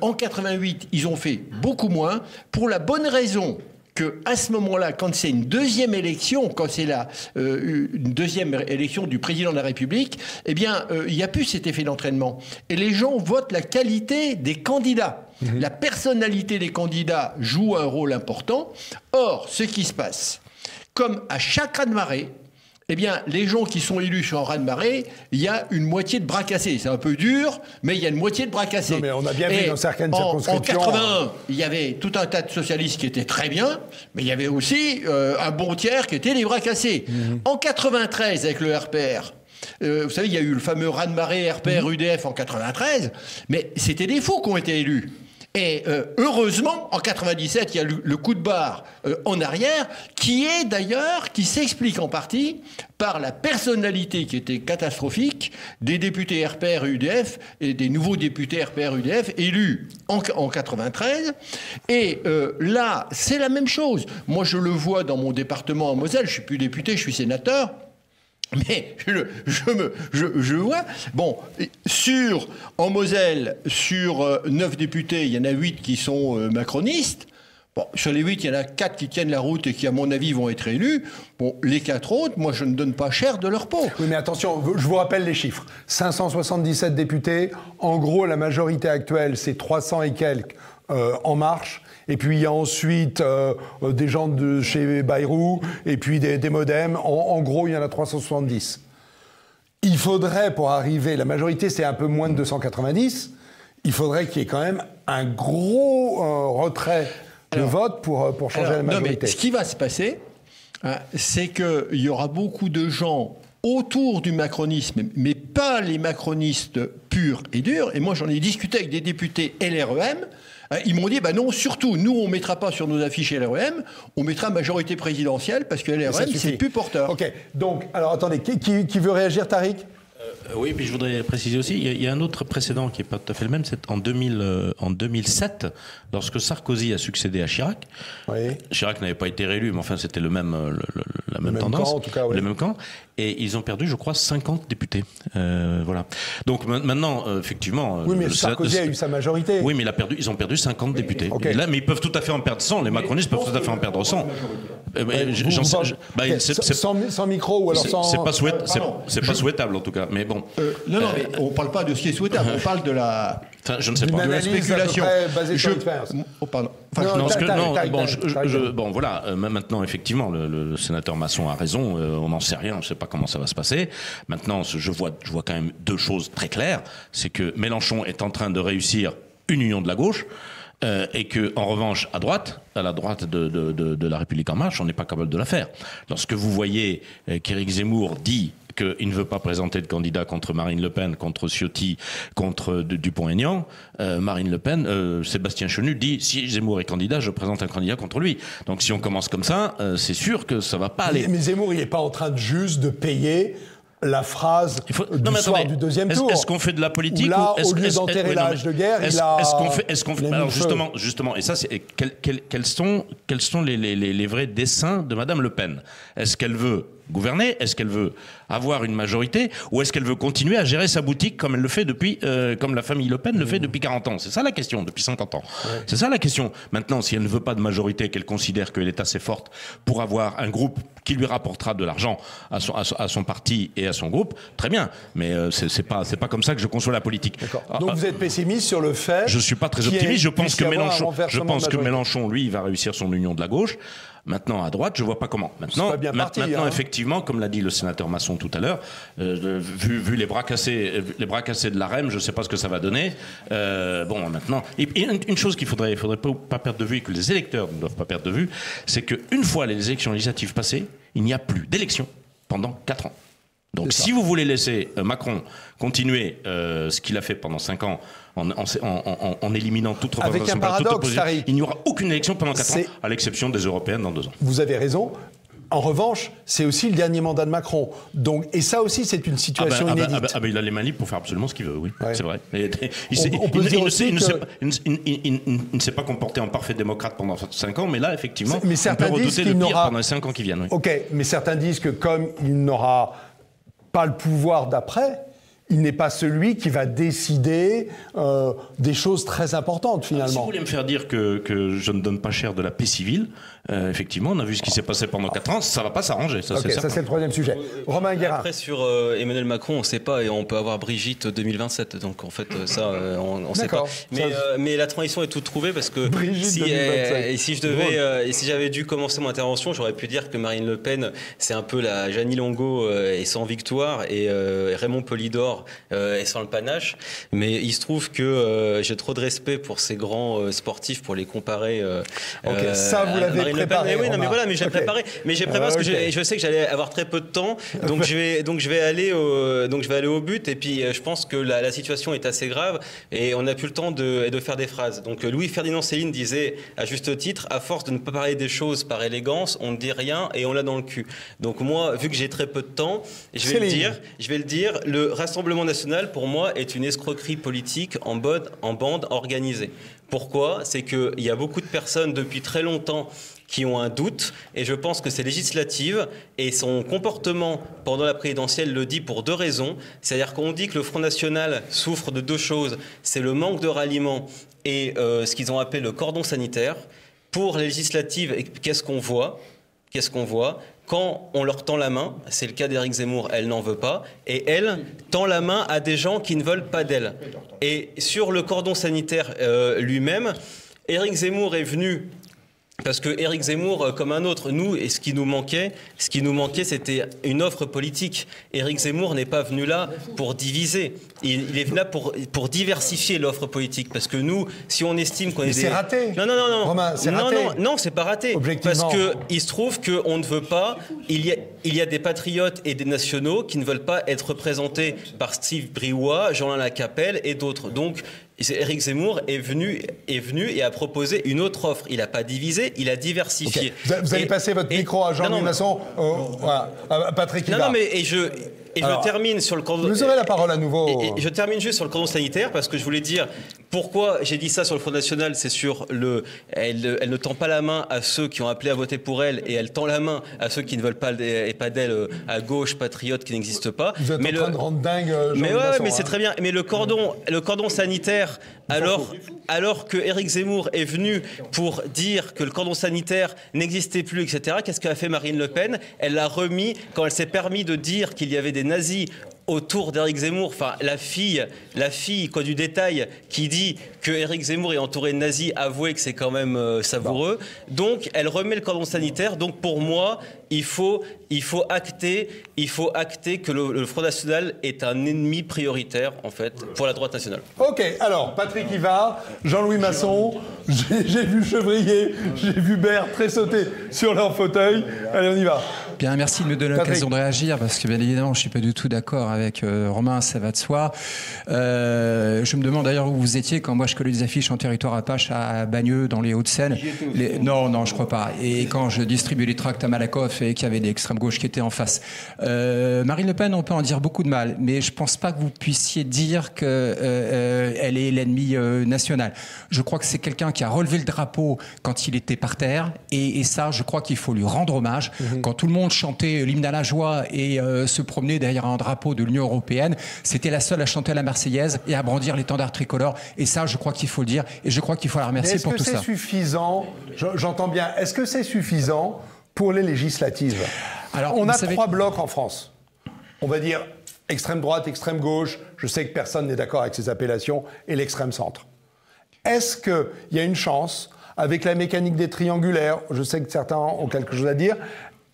Speaker 8: en 88, ils ont fait beaucoup moins, pour la bonne raison qu'à ce moment-là, quand c'est une deuxième élection, quand c'est une deuxième élection du président de la République, eh bien, il n'y a plus cet effet d'entraînement. Et les gens votent la qualité des candidats. La personnalité des candidats joue un rôle important. Or, ce qui se passe, comme à chaque raz-de-marée, eh bien, les gens qui sont élus sur un raz-de-marée, il y a une moitié de bras cassés. C'est un peu dur, mais il y a une moitié de bras cassés.
Speaker 1: Non, mais on a bien vu dans certaines circonscriptions.
Speaker 8: En 81, il y avait tout un tas de socialistes qui étaient très bien, mais il y avait aussi un bon tiers qui étaient les bras cassés. En 93, avec le RPR, vous savez, il y a eu le fameux raz-de-marée RPR-UDF en 93, mais c'était des fous qui ont été élus. Et heureusement, en 97, il y a le coup de barre en arrière, qui s'explique en partie par la personnalité qui était catastrophique des députés RPR-UDF et des nouveaux députés RPR-UDF élus en 93. Et là, c'est la même chose. Moi, je le vois dans mon département en Moselle. Je suis plus député, je suis sénateur. Mais je vois, bon, en Moselle, sur 9 députés, il y en a 8 qui sont macronistes. Bon, sur les 8, il y en a 4 qui tiennent la route et qui, à mon avis, vont être élus. Bon, les 4 autres, moi, je ne donne pas cher de leur peau.
Speaker 1: Oui, mais attention, je vous rappelle les chiffres. 577 députés. En gros, la majorité actuelle, c'est 300 et quelques En Marche. Et puis il y a ensuite des gens de chez Bayrou, et puis des Modem. En gros, il y en a 370. Il faudrait, pour arriver, la majorité c'est un peu moins de 290, il faudrait qu'il y ait quand même un gros retrait de vote pour changer la majorité.
Speaker 8: Non, mais ce qui va se passer, c'est qu'il y aura beaucoup de gens autour du macronisme, mais pas les macronistes purs et durs. Et moi, j'en ai discuté avec des députés LREM. Ils m'ont dit, non, surtout, nous, on ne mettra pas sur nos affiches LREM, on mettra majorité présidentielle, parce que LREM, c'est plus porteur.
Speaker 1: OK. Donc, alors, attendez, qui veut réagir, Tariq ?
Speaker 2: Oui, puis je voudrais préciser aussi, il y a un autre précédent qui n'est pas tout à fait le même, c'est en 2007, lorsque Sarkozy a succédé à Chirac. Oui. Chirac n'avait pas été réélu, mais enfin c'était la même tendance, camp, en tout cas, oui. Le même camp, et ils ont perdu, je crois, 50 députés. Voilà. Donc maintenant, effectivement...
Speaker 1: Oui, mais Sarkozy a eu sa majorité.
Speaker 2: Oui, mais ils ont perdu 50 députés. Okay. Et là, mais ils peuvent tout à fait en perdre 100, les macronistes peuvent tout à fait en perdre 100.
Speaker 1: Sans micro ou alors sans...
Speaker 2: C'est pas souhaitable en tout cas, mais bon.
Speaker 8: Non, mais on ne parle pas de ce qui est souhaitable, on parle de la...
Speaker 2: Enfin, je ne sais pas.
Speaker 1: De la spéculation. Basée sur l'expérience.
Speaker 8: Oh, pardon.
Speaker 2: Bon, voilà. Maintenant, effectivement, le sénateur Masson a raison. On n'en sait rien. On ne sait pas comment ça va se passer. Maintenant, je vois quand même deux choses très claires. C'est que Mélenchon est en train de réussir une union de la gauche. Et que, en revanche, à la droite de La République En Marche, on n'est pas capable de la faire. Lorsque vous voyez qu'Éric Zemmour dit qu'il ne veut pas présenter de candidat contre Marine Le Pen, contre Ciotti, contre Dupont-Aignan, Marine Le Pen, Sébastien Chenu dit si Zemmour est candidat, je présente un candidat contre lui. Donc si on commence comme ça, c'est sûr que ça va pas aller.
Speaker 1: Mais Zemmour, il n'est pas en train de juste de payer la phrase du soir du deuxième tour.
Speaker 2: Est-ce qu'on fait de la politique
Speaker 1: là, au lieu d'enterrer la hache de guerre,
Speaker 2: est-ce qu'on fait alors justement, et ça, c'est quels sont les vrais desseins de Madame Le Pen? Est-ce qu'elle veut gouverner? Est-ce qu'elle veut avoir une majorité? Ou est-ce qu'elle veut continuer à gérer sa boutique comme elle le fait depuis, comme la famille Le Pen le fait depuis 40 ans? C'est ça la question, depuis 50 ans. Ouais. C'est ça la question. Maintenant, si elle ne veut pas de majorité, qu'elle considère qu'elle est assez forte pour avoir un groupe qui lui rapportera de l'argent à son parti et à son groupe, très bien. Mais c'est pas comme ça que je conçois la politique.
Speaker 1: Donc vous êtes pessimiste sur le fait?
Speaker 2: Je suis pas très optimiste. Je pense que Mélenchon, lui, il va réussir son union de la gauche. Maintenant, à droite, je vois pas comment. Maintenant, effectivement, comme l'a dit le sénateur Masson tout à l'heure, vu les bras cassés de la REM, je sais pas ce que ça va donner. Bon, maintenant, et une chose qu'il faudrait pas perdre de vue et que les électeurs ne doivent pas perdre de vue, c'est qu'une fois les élections législatives passées, il n'y a plus d'élections pendant 4 ans. Donc, si vous voulez laisser Macron continuer ce qu'il a fait pendant 5 ans en éliminant toute représentation par toute opposition, il n'y aura aucune élection pendant 4 ans, à l'exception des européennes dans 2 ans.
Speaker 1: Vous avez raison. En revanche, c'est aussi le dernier mandat de Macron. Donc, et ça aussi, c'est une situation inédite.
Speaker 2: Il a les mains libres pour faire absolument ce qu'il veut, oui, c'est vrai. Il ne s'est pas comporté en parfait démocrate pendant 5 ans, mais là, effectivement, on peut redouter le pire pendant les 5 ans qui viennent. Oui.
Speaker 1: Ok, mais certains disent que comme il n'aura pas le pouvoir d'après, il n'est pas celui qui va décider des choses très importantes, finalement. Si
Speaker 2: vous voulez me faire dire que je ne donne pas cher de la paix civile, effectivement, on a vu ce qui s'est passé pendant 4 ans, ça ne va pas s'arranger. Ça,
Speaker 1: c'est le troisième sujet. Romain Guérin.
Speaker 9: Après, sur Emmanuel Macron, on ne sait pas, et on peut avoir Brigitte 2027. Donc, en fait, ça, on ne sait pas. Mais la transition est toute trouvée, parce que si j'avais dû commencer mon intervention, j'aurais pu dire que Marine Le Pen, c'est un peu la Jeannie Longo et sans victoire, et Raymond Polidor et sans le panache. Mais il se trouve que j'ai trop de respect pour ces grands sportifs pour les comparer.
Speaker 1: Ça, vous l'avez préparé.
Speaker 9: Oui, mais voilà, mais j'ai préparé. Mais j'ai préparé parce que je sais que j'allais avoir très peu de temps, donc je vais aller au but. Et puis je pense que la situation est assez grave et on n'a plus le temps de faire des phrases. Donc Louis-Ferdinand Céline disait à juste titre, à force de ne pas parler des choses par élégance, on ne dit rien et on l'a dans le cul. Donc moi, vu que j'ai très peu de temps, je vais le dire, le Rassemblement national pour moi est une escroquerie politique en bande organisée. Pourquoi? C'est qu'il y a beaucoup de personnes depuis très longtemps qui ont un doute, et je pense que ces législatives et son comportement pendant la présidentielle le dit pour 2 raisons. C'est-à-dire qu'on dit que le Front National souffre de 2 choses, c'est le manque de ralliement et ce qu'ils ont appelé le cordon sanitaire. Pour les législatives, qu'est-ce qu'on voit? Quand on leur tend la main, c'est le cas d'Éric Zemmour, elle n'en veut pas, et elle tend la main à des gens qui ne veulent pas d'elle. Et sur le cordon sanitaire lui-même, Éric Zemmour est venu... Parce que Éric Zemmour, comme un autre, nous, et ce qui nous manquait, c'était une offre politique. Éric Zemmour n'est pas venu là pour diviser. Il est venu là pour diversifier l'offre politique. Parce que nous, si on estime qu'on est
Speaker 1: c'est raté.
Speaker 9: Non.
Speaker 1: Romain, c'est raté.
Speaker 9: Non, c'est pas raté. Parce que il se trouve qu'on ne veut pas. Il y a des patriotes et des nationaux qui ne veulent pas être représentés par Steve Briouat, Jean-Alain Lacapelle et d'autres. Donc, Éric Zemmour est venu et a proposé une autre offre. Il n'a pas divisé, il a diversifié.
Speaker 1: Okay. Vous allez passer votre micro à Jean-Louis Masson, à Patrick Hibard.
Speaker 9: Je termine sur le cordon.
Speaker 1: Vous aurez la parole à nouveau.
Speaker 9: Et je termine juste sur le cordon sanitaire parce que je voulais dire pourquoi j'ai dit ça sur le Front National. C'est sur elle ne tend pas la main à ceux qui ont appelé à voter pour elle et elle tend la main à ceux qui ne veulent pas d'elle à gauche, patriote qui n'existe pas.
Speaker 1: Vous êtes en train de rendre dingue.
Speaker 9: Mais c'est très bien. Mais le cordon sanitaire, alors que Éric Zemmour est venu pour dire que le cordon sanitaire n'existait plus, etc. Qu'est-ce qu'a fait Marine Le Pen? Elle l'a remis quand elle s'est permis de dire qu'il y avait des nazis autour d'Éric Zemmour. Enfin, la fille quoi, du détail qui dit que Éric Zemmour est entouré de nazis, avouez que c'est quand même savoureux. Donc, elle remet le cordon sanitaire. Donc, pour moi, il faut acter que le Front National est un ennemi prioritaire, en fait, pour la droite nationale.
Speaker 1: Ok, alors, Patrick Ivard, Jean-Louis Masson, j'ai vu Chevrier, j'ai vu Baird tressauter sur leur fauteuil. Allez, on y va.
Speaker 10: Bien, merci de me donner l'occasion de réagir, parce que bien évidemment, je ne suis pas du tout d'accord avec Romain, ça va de soi. Je me demande d'ailleurs où vous étiez quand moi je collais des affiches en territoire apache à Bagneux, dans les Hauts-de-Seine. Non, je crois pas. Et quand je distribuais les tracts à Malakoff et qu'il y avait des extrêmes gauches qui étaient en face. Marine Le Pen, on peut en dire beaucoup de mal, mais je ne pense pas que vous puissiez dire qu'elle est l'ennemi national. Je crois que c'est quelqu'un qui a relevé le drapeau quand il était par terre, et ça, je crois qu'il faut lui rendre hommage. Quand tout le monde chantait l'hymne à la joie et se promenait derrière un drapeau de l'Union européenne, c'était la seule à chanter la Marseillaise et à brandir l'étendard tricolore. Et ça, je crois qu'il faut le dire, et je crois qu'il faut la remercier pour tout ça.
Speaker 1: Est-ce que c'est suffisant, j'entends bien, est-ce que c'est suffisant pour les législatives? Alors, on a 3 blocs en France. On va dire extrême droite, extrême gauche, je sais que personne n'est d'accord avec ces appellations, et l'extrême centre. Est-ce qu'il y a une chance, avec la mécanique des triangulaires, je sais que certains ont quelque chose à dire,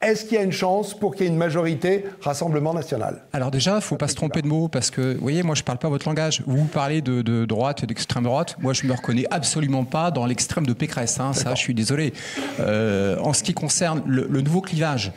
Speaker 1: est-ce qu'il y a une chance pour qu'il y ait une majorité Rassemblement National?
Speaker 10: Alors déjà, il ne faut pas se tromper de mots, parce que, vous voyez, moi je ne parle pas votre langage. Vous parlez de droite et d'extrême droite. Moi, je ne me reconnais absolument pas dans l'extrême de Pécresse. Hein, ça, je suis désolé. En ce qui concerne le nouveau clivage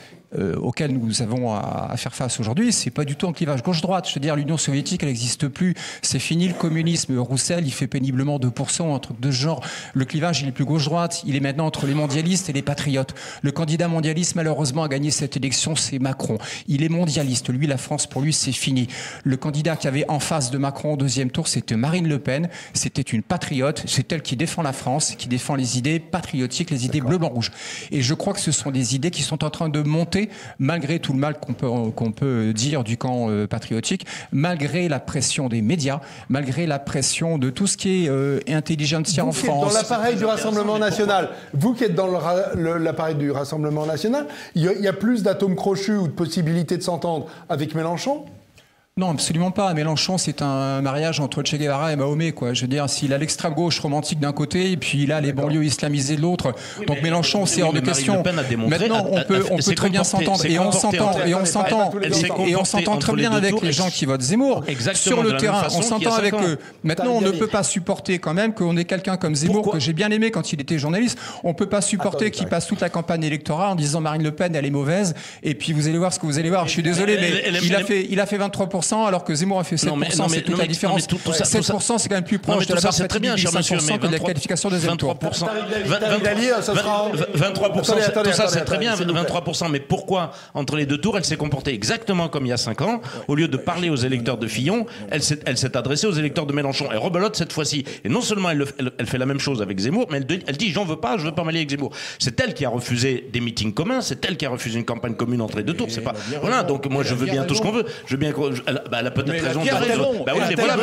Speaker 10: auquel nous avons à faire face aujourd'hui, c'est pas du tout un clivage gauche-droite. Je veux dire, l'Union soviétique, elle n'existe plus. C'est fini le communisme. Roussel, il fait péniblement 2%, un truc de ce genre. Le clivage, il est plus gauche-droite. Il est maintenant entre les mondialistes et les patriotes. Le candidat mondialiste, malheureusement, a gagné cette élection, c'est Macron. Il est mondialiste. Lui, la France, pour lui, c'est fini. Le candidat qui avait en face de Macron au 2e tour, c'était Marine Le Pen. C'était une patriote. C'est elle qui défend la France, qui défend les idées patriotiques, les idées bleu-blanc-rouge. Et je crois que ce sont des idées qui sont en train de monter, malgré tout le mal qu'on peut dire du camp patriotique, malgré la pression des médias, malgré la pression de tout ce qui est intelligentsia en France.
Speaker 1: Dans l'appareil du Rassemblement National, vous qui êtes dans l'appareil du Rassemblement National, il y a plus d'atomes crochus ou de possibilités de s'entendre avec Mélenchon?
Speaker 10: Non, absolument pas. Mélenchon, c'est un mariage entre Che Guevara et Mahomet, quoi. Je veux dire, s'il a l'extrême gauche romantique d'un côté, et puis il a les banlieues islamisées de l'autre. Oui, donc Mélenchon, c'est hors de question. Maintenant, on peut très bien s'entendre, et on s'entend très bien avec les gens qui votent Zemmour. Sur le terrain, on s'entend avec eux. Maintenant, on ne peut pas supporter quand même qu'on ait quelqu'un comme Zemmour, que j'ai bien aimé quand il était journaliste. On ne peut pas supporter qu'il passe toute la campagne électorale en disant Marine Le Pen, elle est mauvaise, et puis vous allez voir ce que vous allez voir. Je suis désolé, mais il a fait 23%. Alors que Zemmour a fait 7%, c'est toute la différence. 7%, c'est quand même plus proche de la barre fatidique des 5% que de la qualification de deuxième tour.
Speaker 2: 23%, tout ça c'est très bien, 23%, mais pourquoi entre les deux tours elle s'est comportée exactement comme il y a 5 ans, au lieu de parler aux électeurs de Fillon, elle s'est adressée aux électeurs de Mélenchon. Elle rebelote cette fois-ci, et non seulement elle fait la même chose avec Zemmour, mais elle dit je veux pas m'allier avec Zemmour. C'est elle qui a refusé des meetings communs, c'est elle qui a refusé une campagne commune entre les deux tours. C'est pas voilà, donc moi je veux bien tout ce qu'on veut, je veux bien elle a peut-être raison. Bah oui, mais voilà,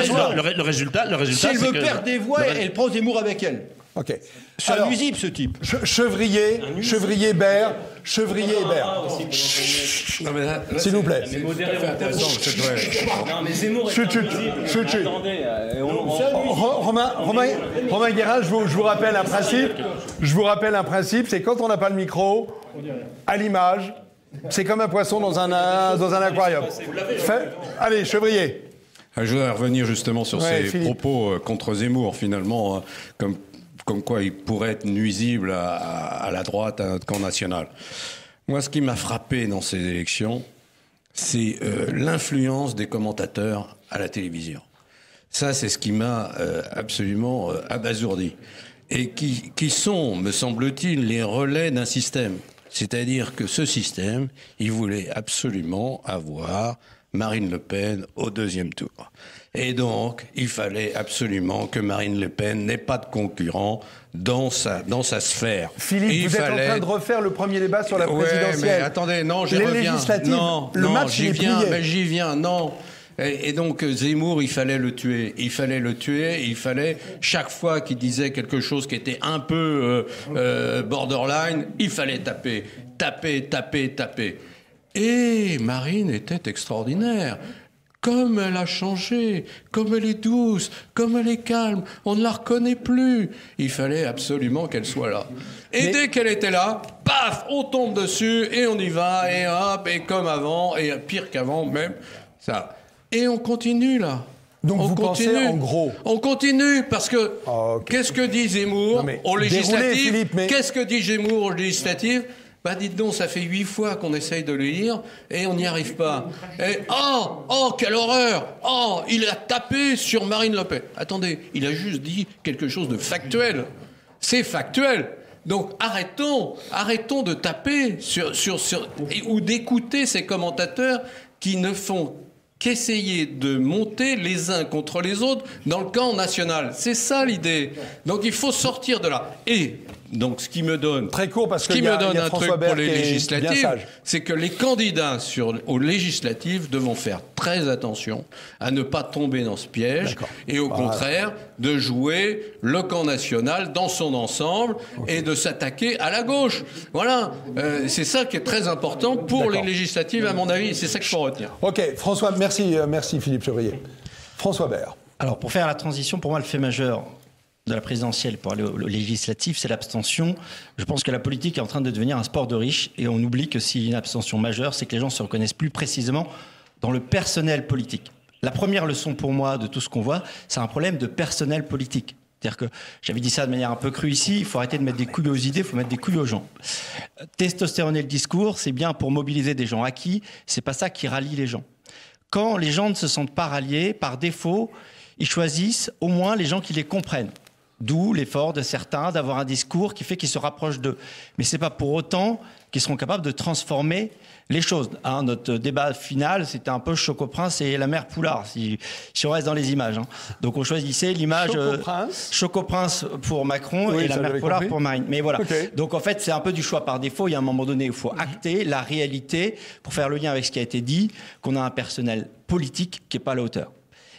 Speaker 2: le résultat.
Speaker 8: Si elle veut perdre des voix, elle prend Zemmour avec elle.
Speaker 1: Ok.
Speaker 8: C'est nuisible ce type.
Speaker 1: Chevrier, Baird. S'il vous plaît.
Speaker 9: Non, mais Zemmour
Speaker 1: Romain Guérin, je vous rappelle un principe. C'est quand on n'a pas le micro, à l'image. C'est comme un poisson dans un aquarium. Allez, Chevrier.
Speaker 11: Je voudrais revenir justement sur ces propos contre Zemmour, finalement, comme quoi il pourrait être nuisible à la droite, à notre camp national. Moi, ce qui m'a frappé dans ces élections, c'est l'influence des commentateurs à la télévision. Ça, c'est ce qui m'a absolument abasourdi. Et qui sont, me semble-t-il, les relais d'un système. C'est-à-dire que ce système, il voulait absolument avoir Marine Le Pen au 2e tour. Et donc, il fallait absolument que Marine Le Pen n'ait pas de concurrent dans sa sphère.
Speaker 1: Philippe, vous êtes en train de refaire le premier débat sur la présidentielle.
Speaker 11: Mais attendez, non, j'y reviens. J'y viens, non. Et donc Zemmour, il fallait le tuer. Il fallait, chaque fois qu'il disait quelque chose qui était un peu borderline, il fallait taper. Et Marine était extraordinaire. comme elle a changé, comme elle est douce, comme elle est calme, on ne la reconnaît plus. Il fallait absolument qu'elle soit là. Et dès qu'elle était là, paf, on tombe dessus et on y va, et hop, et comme avant, et pire qu'avant même, ça. Et on continue là.
Speaker 1: Donc vous pensez en gros.
Speaker 11: On continue parce que qu'est-ce que dit Zemmour au législatif?
Speaker 1: Philippe,
Speaker 11: Qu'est-ce que dit Zemmour au législatif? Bah dites donc, ça fait 8 fois qu'on essaye de le lire et on n'y arrive pas. Et oh, quelle horreur! Oh, il a tapé sur Marine Le Pen. Attendez, il a juste dit quelque chose de factuel. C'est factuel. Donc arrêtons de taper ou d'écouter ces commentateurs qui ne font qu'essayer de monter les uns contre les autres dans le camp national. C'est ça l'idée. Donc il faut sortir de là. Et donc ce qui me donne
Speaker 1: très court parce
Speaker 11: ce qui me donne un truc pour les législatives, c'est que les candidats aux législatives devront faire très attention à ne pas tomber dans ce piège et au contraire de jouer le camp national dans son ensemble et de s'attaquer à la gauche. Voilà, c'est ça qui est très important pour les législatives à mon avis. C'est ça qu'il faut retenir.
Speaker 1: Ok, François, merci Philippe Chevrier. François Bert.
Speaker 12: Alors pour faire la transition, pour moi le fait majeur de la présidentielle pour aller au législatif, c'est l'abstention. Je pense que la politique est en train de devenir un sport de riches et on oublie que s'il y a une abstention majeure, c'est que les gens se reconnaissent plus précisément dans le personnel politique. La première leçon pour moi de tout ce qu'on voit, c'est un problème de personnel politique. C'est-à-dire que, j'avais dit ça de manière un peu crue ici, il faut arrêter de mettre des couilles aux idées, il faut mettre des couilles aux gens. Testostéroner le discours, c'est bien pour mobiliser des gens acquis, c'est pas ça qui rallie les gens. Quand les gens ne se sentent pas ralliés, par défaut, ils choisissent au moins les gens qui les comprennent. D'où l'effort de certains d'avoir un discours qui fait qu'ils se rapprochent d'eux. Mais ce n'est pas pour autant qu'ils seront capables de transformer les choses. Hein, notre débat final, c'était un peu Chocoprince et la mère Poulard, si on reste dans les images. Hein. Donc on choisissait l'image Chocoprince pour Macron et la mère Poulard pour Marine. Mais voilà. Okay. Donc en fait, c'est un peu du choix par défaut. Il y a un moment donné où il faut acter la réalité pour faire le lien avec ce qui a été dit, qu'on a un personnel politique qui n'est pas à la hauteur.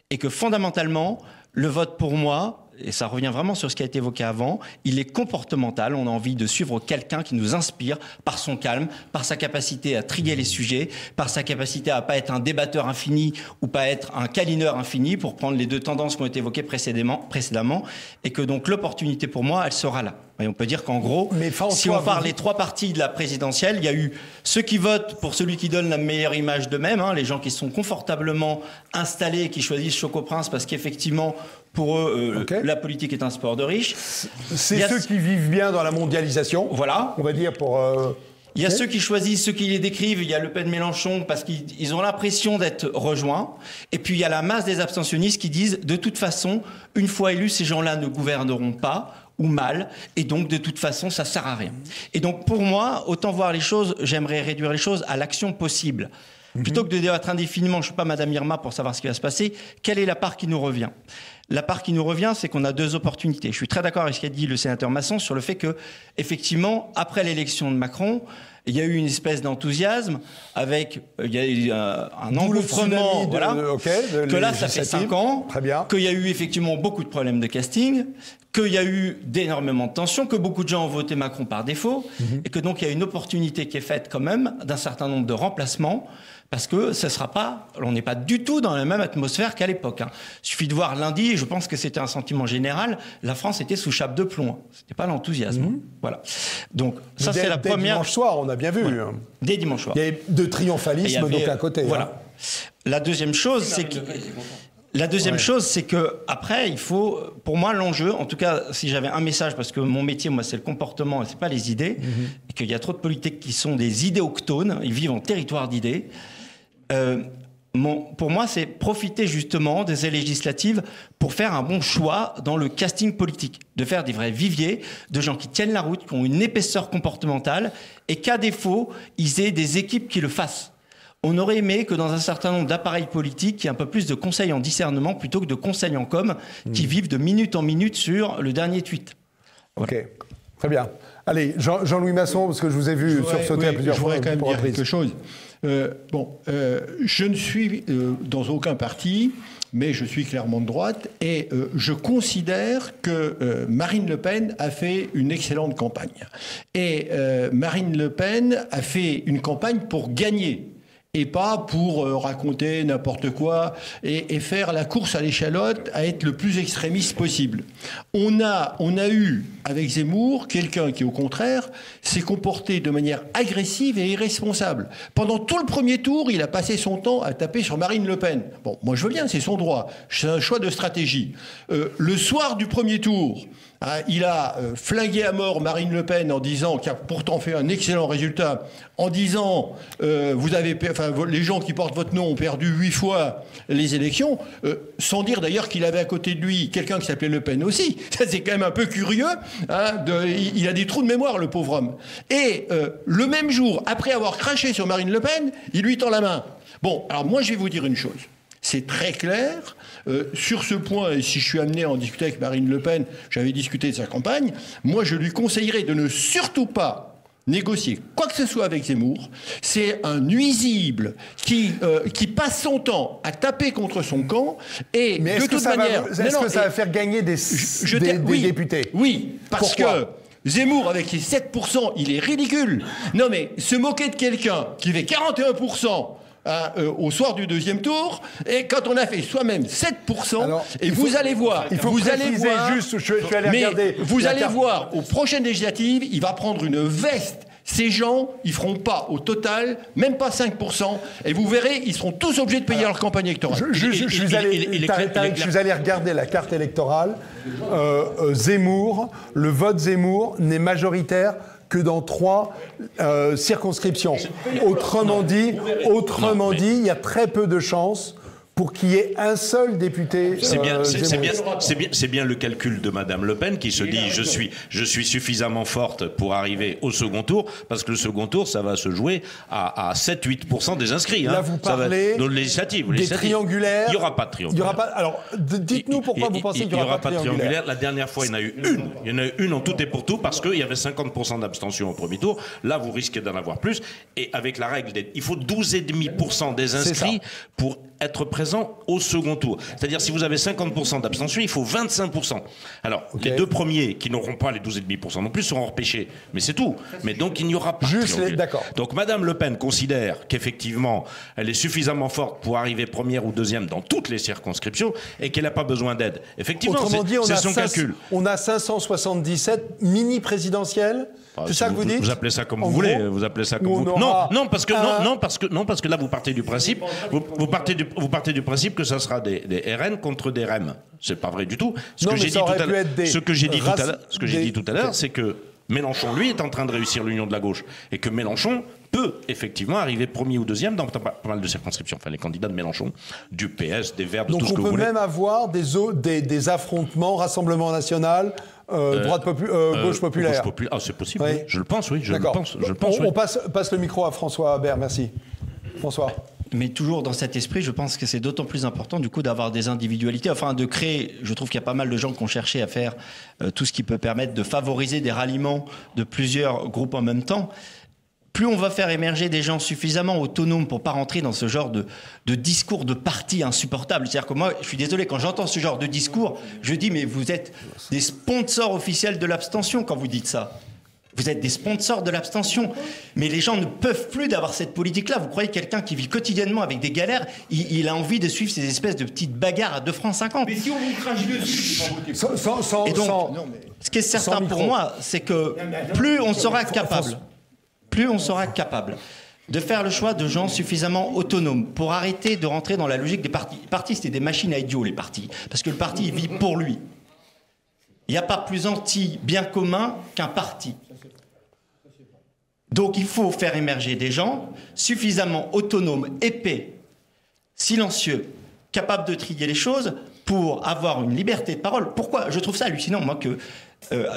Speaker 12: Et que fondamentalement, le vote pour moi, et ça revient vraiment sur ce qui a été évoqué avant, il est comportemental. On a envie de suivre quelqu'un qui nous inspire par son calme, par sa capacité à trier les sujets, par sa capacité à pas être un débatteur infini ou pas être un câlineur infini, pour prendre les deux tendances qui ont été évoquées précédemment, et que donc l'opportunité pour moi, elle sera là. Et on peut dire qu'en gros, si on parle des trois parties de la présidentielle, il y a eu ceux qui votent pour celui qui donne la meilleure image d'eux-mêmes, hein, les gens qui sont confortablement installés et qui choisissent Chocoprince parce qu'effectivement, pour eux, la politique est un sport de riches.
Speaker 1: C'est ceux qui vivent bien dans la mondialisation.
Speaker 12: Voilà.
Speaker 1: On va dire pour...
Speaker 12: Il y a ceux qui choisissent, ceux qui les décrivent. Il y a Le Pen Mélenchon parce qu'ils ont l'impression d'être rejoints. Et puis il y a la masse des abstentionnistes qui disent de toute façon, une fois élus, ces gens-là ne gouverneront pas ou mal, et donc de toute façon ça sert à rien. Et donc pour moi, autant voir les choses, j'aimerais réduire les choses à l'action possible. Plutôt que de débattre indéfiniment, je ne suis pas Madame Irma pour savoir ce qui va se passer, quelle est la part qui nous revient? La part qui nous revient, c'est qu'on a deux opportunités. Je suis très d'accord avec ce qu'a dit le sénateur Masson sur le fait que, effectivement, après l'élection de Macron, il y a eu une espèce d'enthousiasme avec il y a eu un engouffrement, que là ça fait 5 ans, qu'il y a eu effectivement beaucoup de problèmes de casting, qu'il y a eu d'énormément de tensions, que beaucoup de gens ont voté Macron par défaut, et que donc il y a une opportunité qui est faite quand même d'un certain nombre de remplacements, parce que ce sera pas, on n'est pas du tout dans la même atmosphère qu'à l'époque. Hein. Il suffit de voir lundi, et je pense que c'était un sentiment général, la France était sous chape de plomb. C'était pas l'enthousiasme. Voilà. Donc ça c'est la première. Dès
Speaker 1: dimanche soir, on a bien vu.
Speaker 12: Voilà. Dès dimanche soir.
Speaker 1: Il y avait de triomphalisme donc à côté.
Speaker 12: Voilà. La deuxième chose, c'est que chose, c'est que après, il faut, pour moi, l'enjeu, en tout cas, si j'avais un message, parce que mon métier, moi, c'est le comportement, et c'est pas les idées, et qu'il y a trop de politiques qui sont des idéoctones, ils vivent en territoire d'idées. Pour moi, c'est profiter justement des législatives pour faire un bon choix dans le casting politique, de faire des vrais viviers de gens qui tiennent la route, qui ont une épaisseur comportementale, et qu'à défaut, ils aient des équipes qui le fassent. On aurait aimé que dans un certain nombre d'appareils politiques, il y ait un peu plus de conseils en discernement plutôt que de conseils en com qui vivent de minute en minute sur le dernier tweet. Voilà.
Speaker 1: Ok, très bien. Allez, Jean-Louis Masson, parce que je vous ai vu sursauter à plusieurs fois.
Speaker 8: Je voudrais quand même dire quelque chose. Je ne suis dans aucun parti, mais je suis clairement de droite, et je considère que Marine Le Pen a fait une excellente campagne. Et Marine Le Pen a fait une campagne pour gagner. et pas pour raconter n'importe quoi et faire la course à l'échalote, à être le plus extrémiste possible. On a eu, avec Zemmour, quelqu'un qui, au contraire, s'est comporté de manière agressive et irresponsable. Pendant tout le premier tour, il a passé son temps à taper sur Marine Le Pen. Bon, moi je veux bien, c'est son droit, c'est un choix de stratégie. Le soir du premier tour, il a flingué à mort Marine Le Pen en disant, qui a pourtant fait un excellent résultat, en disant les gens qui portent votre nom ont perdu 8 fois les élections, sans dire d'ailleurs qu'il avait à côté de lui quelqu'un qui s'appelait Le Pen aussi. Ça, c'est quand même un peu curieux. Il a des trous de mémoire, le pauvre homme. Et le même jour, après avoir craché sur Marine Le Pen, il lui tend la main. Bon, alors moi je vais vous dire une chose. C'est très clair. Sur ce point, et si je suis amené à en discuter avec Marine Le Pen, j'avais discuté de sa campagne, moi je lui conseillerais de ne surtout pas négocier quoi que ce soit avec Zemmour. C'est un nuisible qui passe son temps à taper contre son camp et
Speaker 1: mais
Speaker 8: de toute manière...
Speaker 1: Est-ce que ça va faire gagner des députés?
Speaker 8: Oui, parce que Zemmour, avec les 7%, il est ridicule. Non mais se moquer de quelqu'un qui fait 41%, au soir du deuxième tour, et quand on a fait soi-même 7%, alors, vous allez voir, vous allez voir aux prochaines législatives, il va prendre une veste. Ces gens, ils feront pas au total, même pas 5%, et vous verrez, ils seront tous obligés de payer leur campagne électorale.
Speaker 1: Je suis allé regarder la carte électorale. Zemmour, le vote Zemmour n'est majoritaire que dans 3 circonscriptions. Autrement dit, il y a très peu de chances pour qu'il y ait un seul député.
Speaker 2: C'est bien le calcul de Madame Le Pen qui se dit je suis suffisamment forte pour arriver au second tour, parce que le second tour, ça va se jouer à 7-8% des inscrits.
Speaker 1: Là, vous parlez
Speaker 2: dans législatives.
Speaker 1: Des triangulaires.
Speaker 2: Il n'y aura pas de triangulaire.
Speaker 1: Alors, dites-nous pourquoi vous pensez qu'il n'y aura pas de triangulaire.
Speaker 2: La dernière fois, il y en a eu une. Il y en a eu une en tout et pour tout, parce qu'il y avait 50% d'abstention au premier tour. Là, vous risquez d'en avoir plus. Et avec la règle, il faut 12,5% des inscrits pour être présent au second tour. C'est-à-dire, si vous avez 50% d'abstention, il faut 25%. Alors, les deux premiers qui n'auront pas les 12,5% non plus seront repêchés. Mais c'est tout. Mais donc, il n'y aura pas de
Speaker 1: d'accord.
Speaker 2: Donc, Madame Le Pen considère qu'effectivement, elle est suffisamment forte pour arriver première ou deuxième dans toutes les circonscriptions et qu'elle n'a pas besoin d'aide. Effectivement, c'est son calcul.
Speaker 1: On a 577 mini-présidentielles. C'est ça que vous dites?
Speaker 2: Vous appelez ça comme vous voulez. Vous appelez ça comme vous voulez. Non, parce que là, vous partez du principe. Vous partez du principe que ça sera des RN contre des REM. C'est pas vrai du tout. Ce que j'ai dit tout à l'heure, c'est que Mélenchon, lui, est en train de réussir l'union de la gauche. Et que Mélenchon peut effectivement arriver premier ou deuxième dans pas mal de circonscriptions. Enfin, les candidats de Mélenchon, du PS, des Verts, de tout ce que vous voulez.
Speaker 1: Donc on peut même avoir des affrontements, Rassemblement National, gauche populaire.
Speaker 2: Ah, c'est possible, oui. Je le pense, oui.
Speaker 1: On passe le micro à François Habert, merci. François.
Speaker 12: Mais toujours dans cet esprit, je pense que c'est d'autant plus important du coup d'avoir des individualités, enfin de créer, je trouve qu'il y a pas mal de gens qui ont cherché à faire tout ce qui peut permettre de favoriser des ralliements de plusieurs groupes en même temps. Plus on va faire émerger des gens suffisamment autonomes pour pas rentrer dans ce genre de discours de parti insupportable. C'est-à-dire que moi, je suis désolé, quand j'entends ce genre de discours, je dis mais vous êtes des sponsors officiels de l'abstention quand vous dites ça. Vous êtes des sponsors de l'abstention. Mais les gens ne peuvent plus d'avoir cette politique-là. Vous croyez que quelqu'un qui vit quotidiennement avec des galères, il a envie de suivre ces espèces de petites bagarres à 2,50 francs.
Speaker 8: Mais si on vous crache dessus,
Speaker 12: et donc, ce qui est certain pour moi, c'est que plus on sera capable de faire le choix de gens suffisamment autonomes pour arrêter de rentrer dans la logique des partis. Les partis, c'était des machines à idiots, les partis. Parce que le parti, il vit pour lui. Il n'y a pas plus anti-bien commun qu'un parti. Donc il faut faire émerger des gens suffisamment autonomes, épais, silencieux, capables de trier les choses pour avoir une liberté de parole. Pourquoi? Je trouve ça hallucinant, moi, que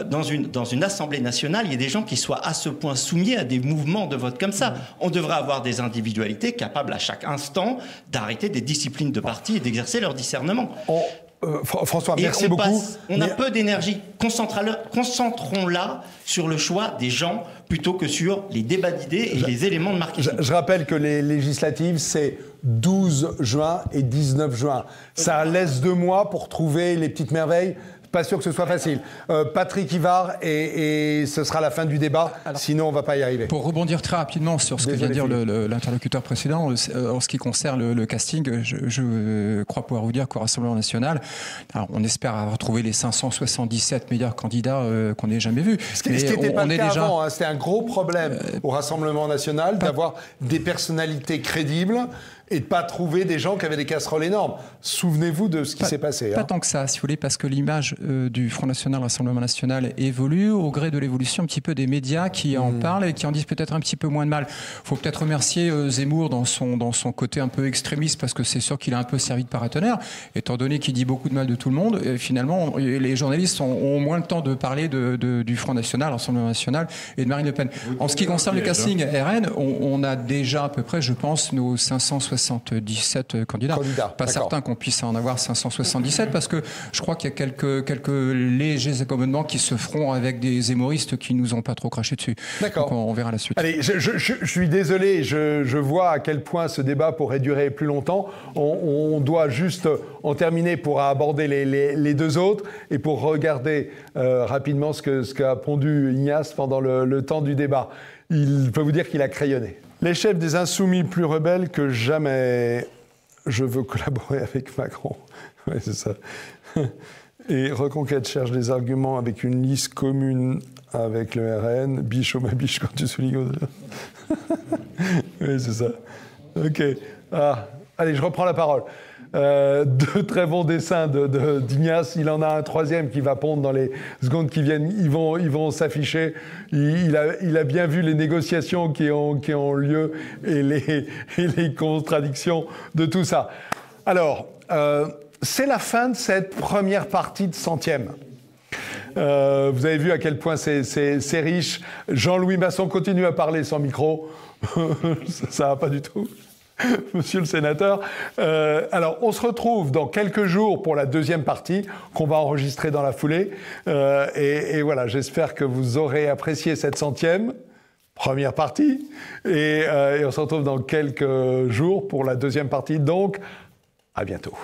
Speaker 12: dans une assemblée nationale, il y ait des gens qui soient à ce point soumis à des mouvements de vote comme ça. On devrait avoir des individualités capables à chaque instant d'arrêter des disciplines de parti et d'exercer leur discernement.
Speaker 1: François, merci beaucoup.
Speaker 12: On a peu d'énergie. Concentrons-la sur le choix des gens plutôt que sur les débats d'idées et les éléments de marketing.
Speaker 1: Je rappelle que les législatives, c'est 12 juin et 19 juin. Ça laisse 2 mois pour trouver les petites merveilles. pas sûr que ce soit facile. Patrick Ivard, et ce sera la fin du débat, sinon on ne va pas y arriver.
Speaker 10: Pour rebondir très rapidement sur ce que vient de dire l'interlocuteur précédent, en ce qui concerne le casting, je crois pouvoir vous dire qu'au Rassemblement national, alors on espère avoir trouvé les 577 meilleurs candidats qu'on n'ait jamais vus.
Speaker 1: Ce qui n'était pas le cas avant, hein, c'était un gros problème au Rassemblement national d'avoir des personnalités crédibles et de ne pas trouver des gens qui avaient des casseroles énormes. Souvenez-vous de ce qui s'est passé.
Speaker 10: Pas tant que ça, si vous voulez, parce que l'image du Front National, Rassemblement National évolue au gré de l'évolution un petit peu des médias qui en parlent et qui en disent peut-être un petit peu moins de mal. Il faut peut-être remercier Zemmour dans son côté un peu extrémiste, parce que c'est sûr qu'il a un peu servi de paratonnerre, étant donné qu'il dit beaucoup de mal de tout le monde. Et finalement, les journalistes ont moins le temps de parler du Front National, Rassemblement National et de Marine Le Pen. En ce qui concerne le casting RN, on a déjà à peu près, je pense, nos 577 candidats. Pas certain qu'on puisse en avoir 577, parce que je crois qu'il y a quelques légers accommodements qui se feront avec des hémoristes qui nous ont pas trop craché dessus.
Speaker 1: D'accord.
Speaker 10: Donc on verra la suite.
Speaker 1: Allez, je suis désolé, je vois à quel point ce débat pourrait durer plus longtemps. On doit juste en terminer pour aborder les deux autres et pour regarder rapidement ce qu'a pondu Ignace pendant le temps du débat. Il peut vous dire qu'il a crayonné. Les chefs des Insoumis plus rebelles que jamais. Je veux collaborer avec Macron. Oui, c'est ça. Et Reconquête cherche des arguments avec une liste commune avec le RN. Biche, oh ma biche, quand tu soulignes. Oui, c'est ça. OK. Allez, je reprends la parole. Deux très bons dessins d'Ignace. Il en a un troisième qui va pondre dans les secondes qui viennent. Ils vont s'afficher. Il a bien vu les négociations qui ont lieu et les contradictions de tout ça. Alors, c'est la fin de cette première partie de centième. Vous avez vu à quel point c'est riche. Jean-Louis Masson continue à parler sans micro. Ça va pas du tout. Monsieur le sénateur. Alors, on se retrouve dans quelques jours pour la deuxième partie qu'on va enregistrer dans la foulée. Et voilà, j'espère que vous aurez apprécié cette centième première partie. Et on se retrouve dans quelques jours pour la deuxième partie. Donc, à bientôt.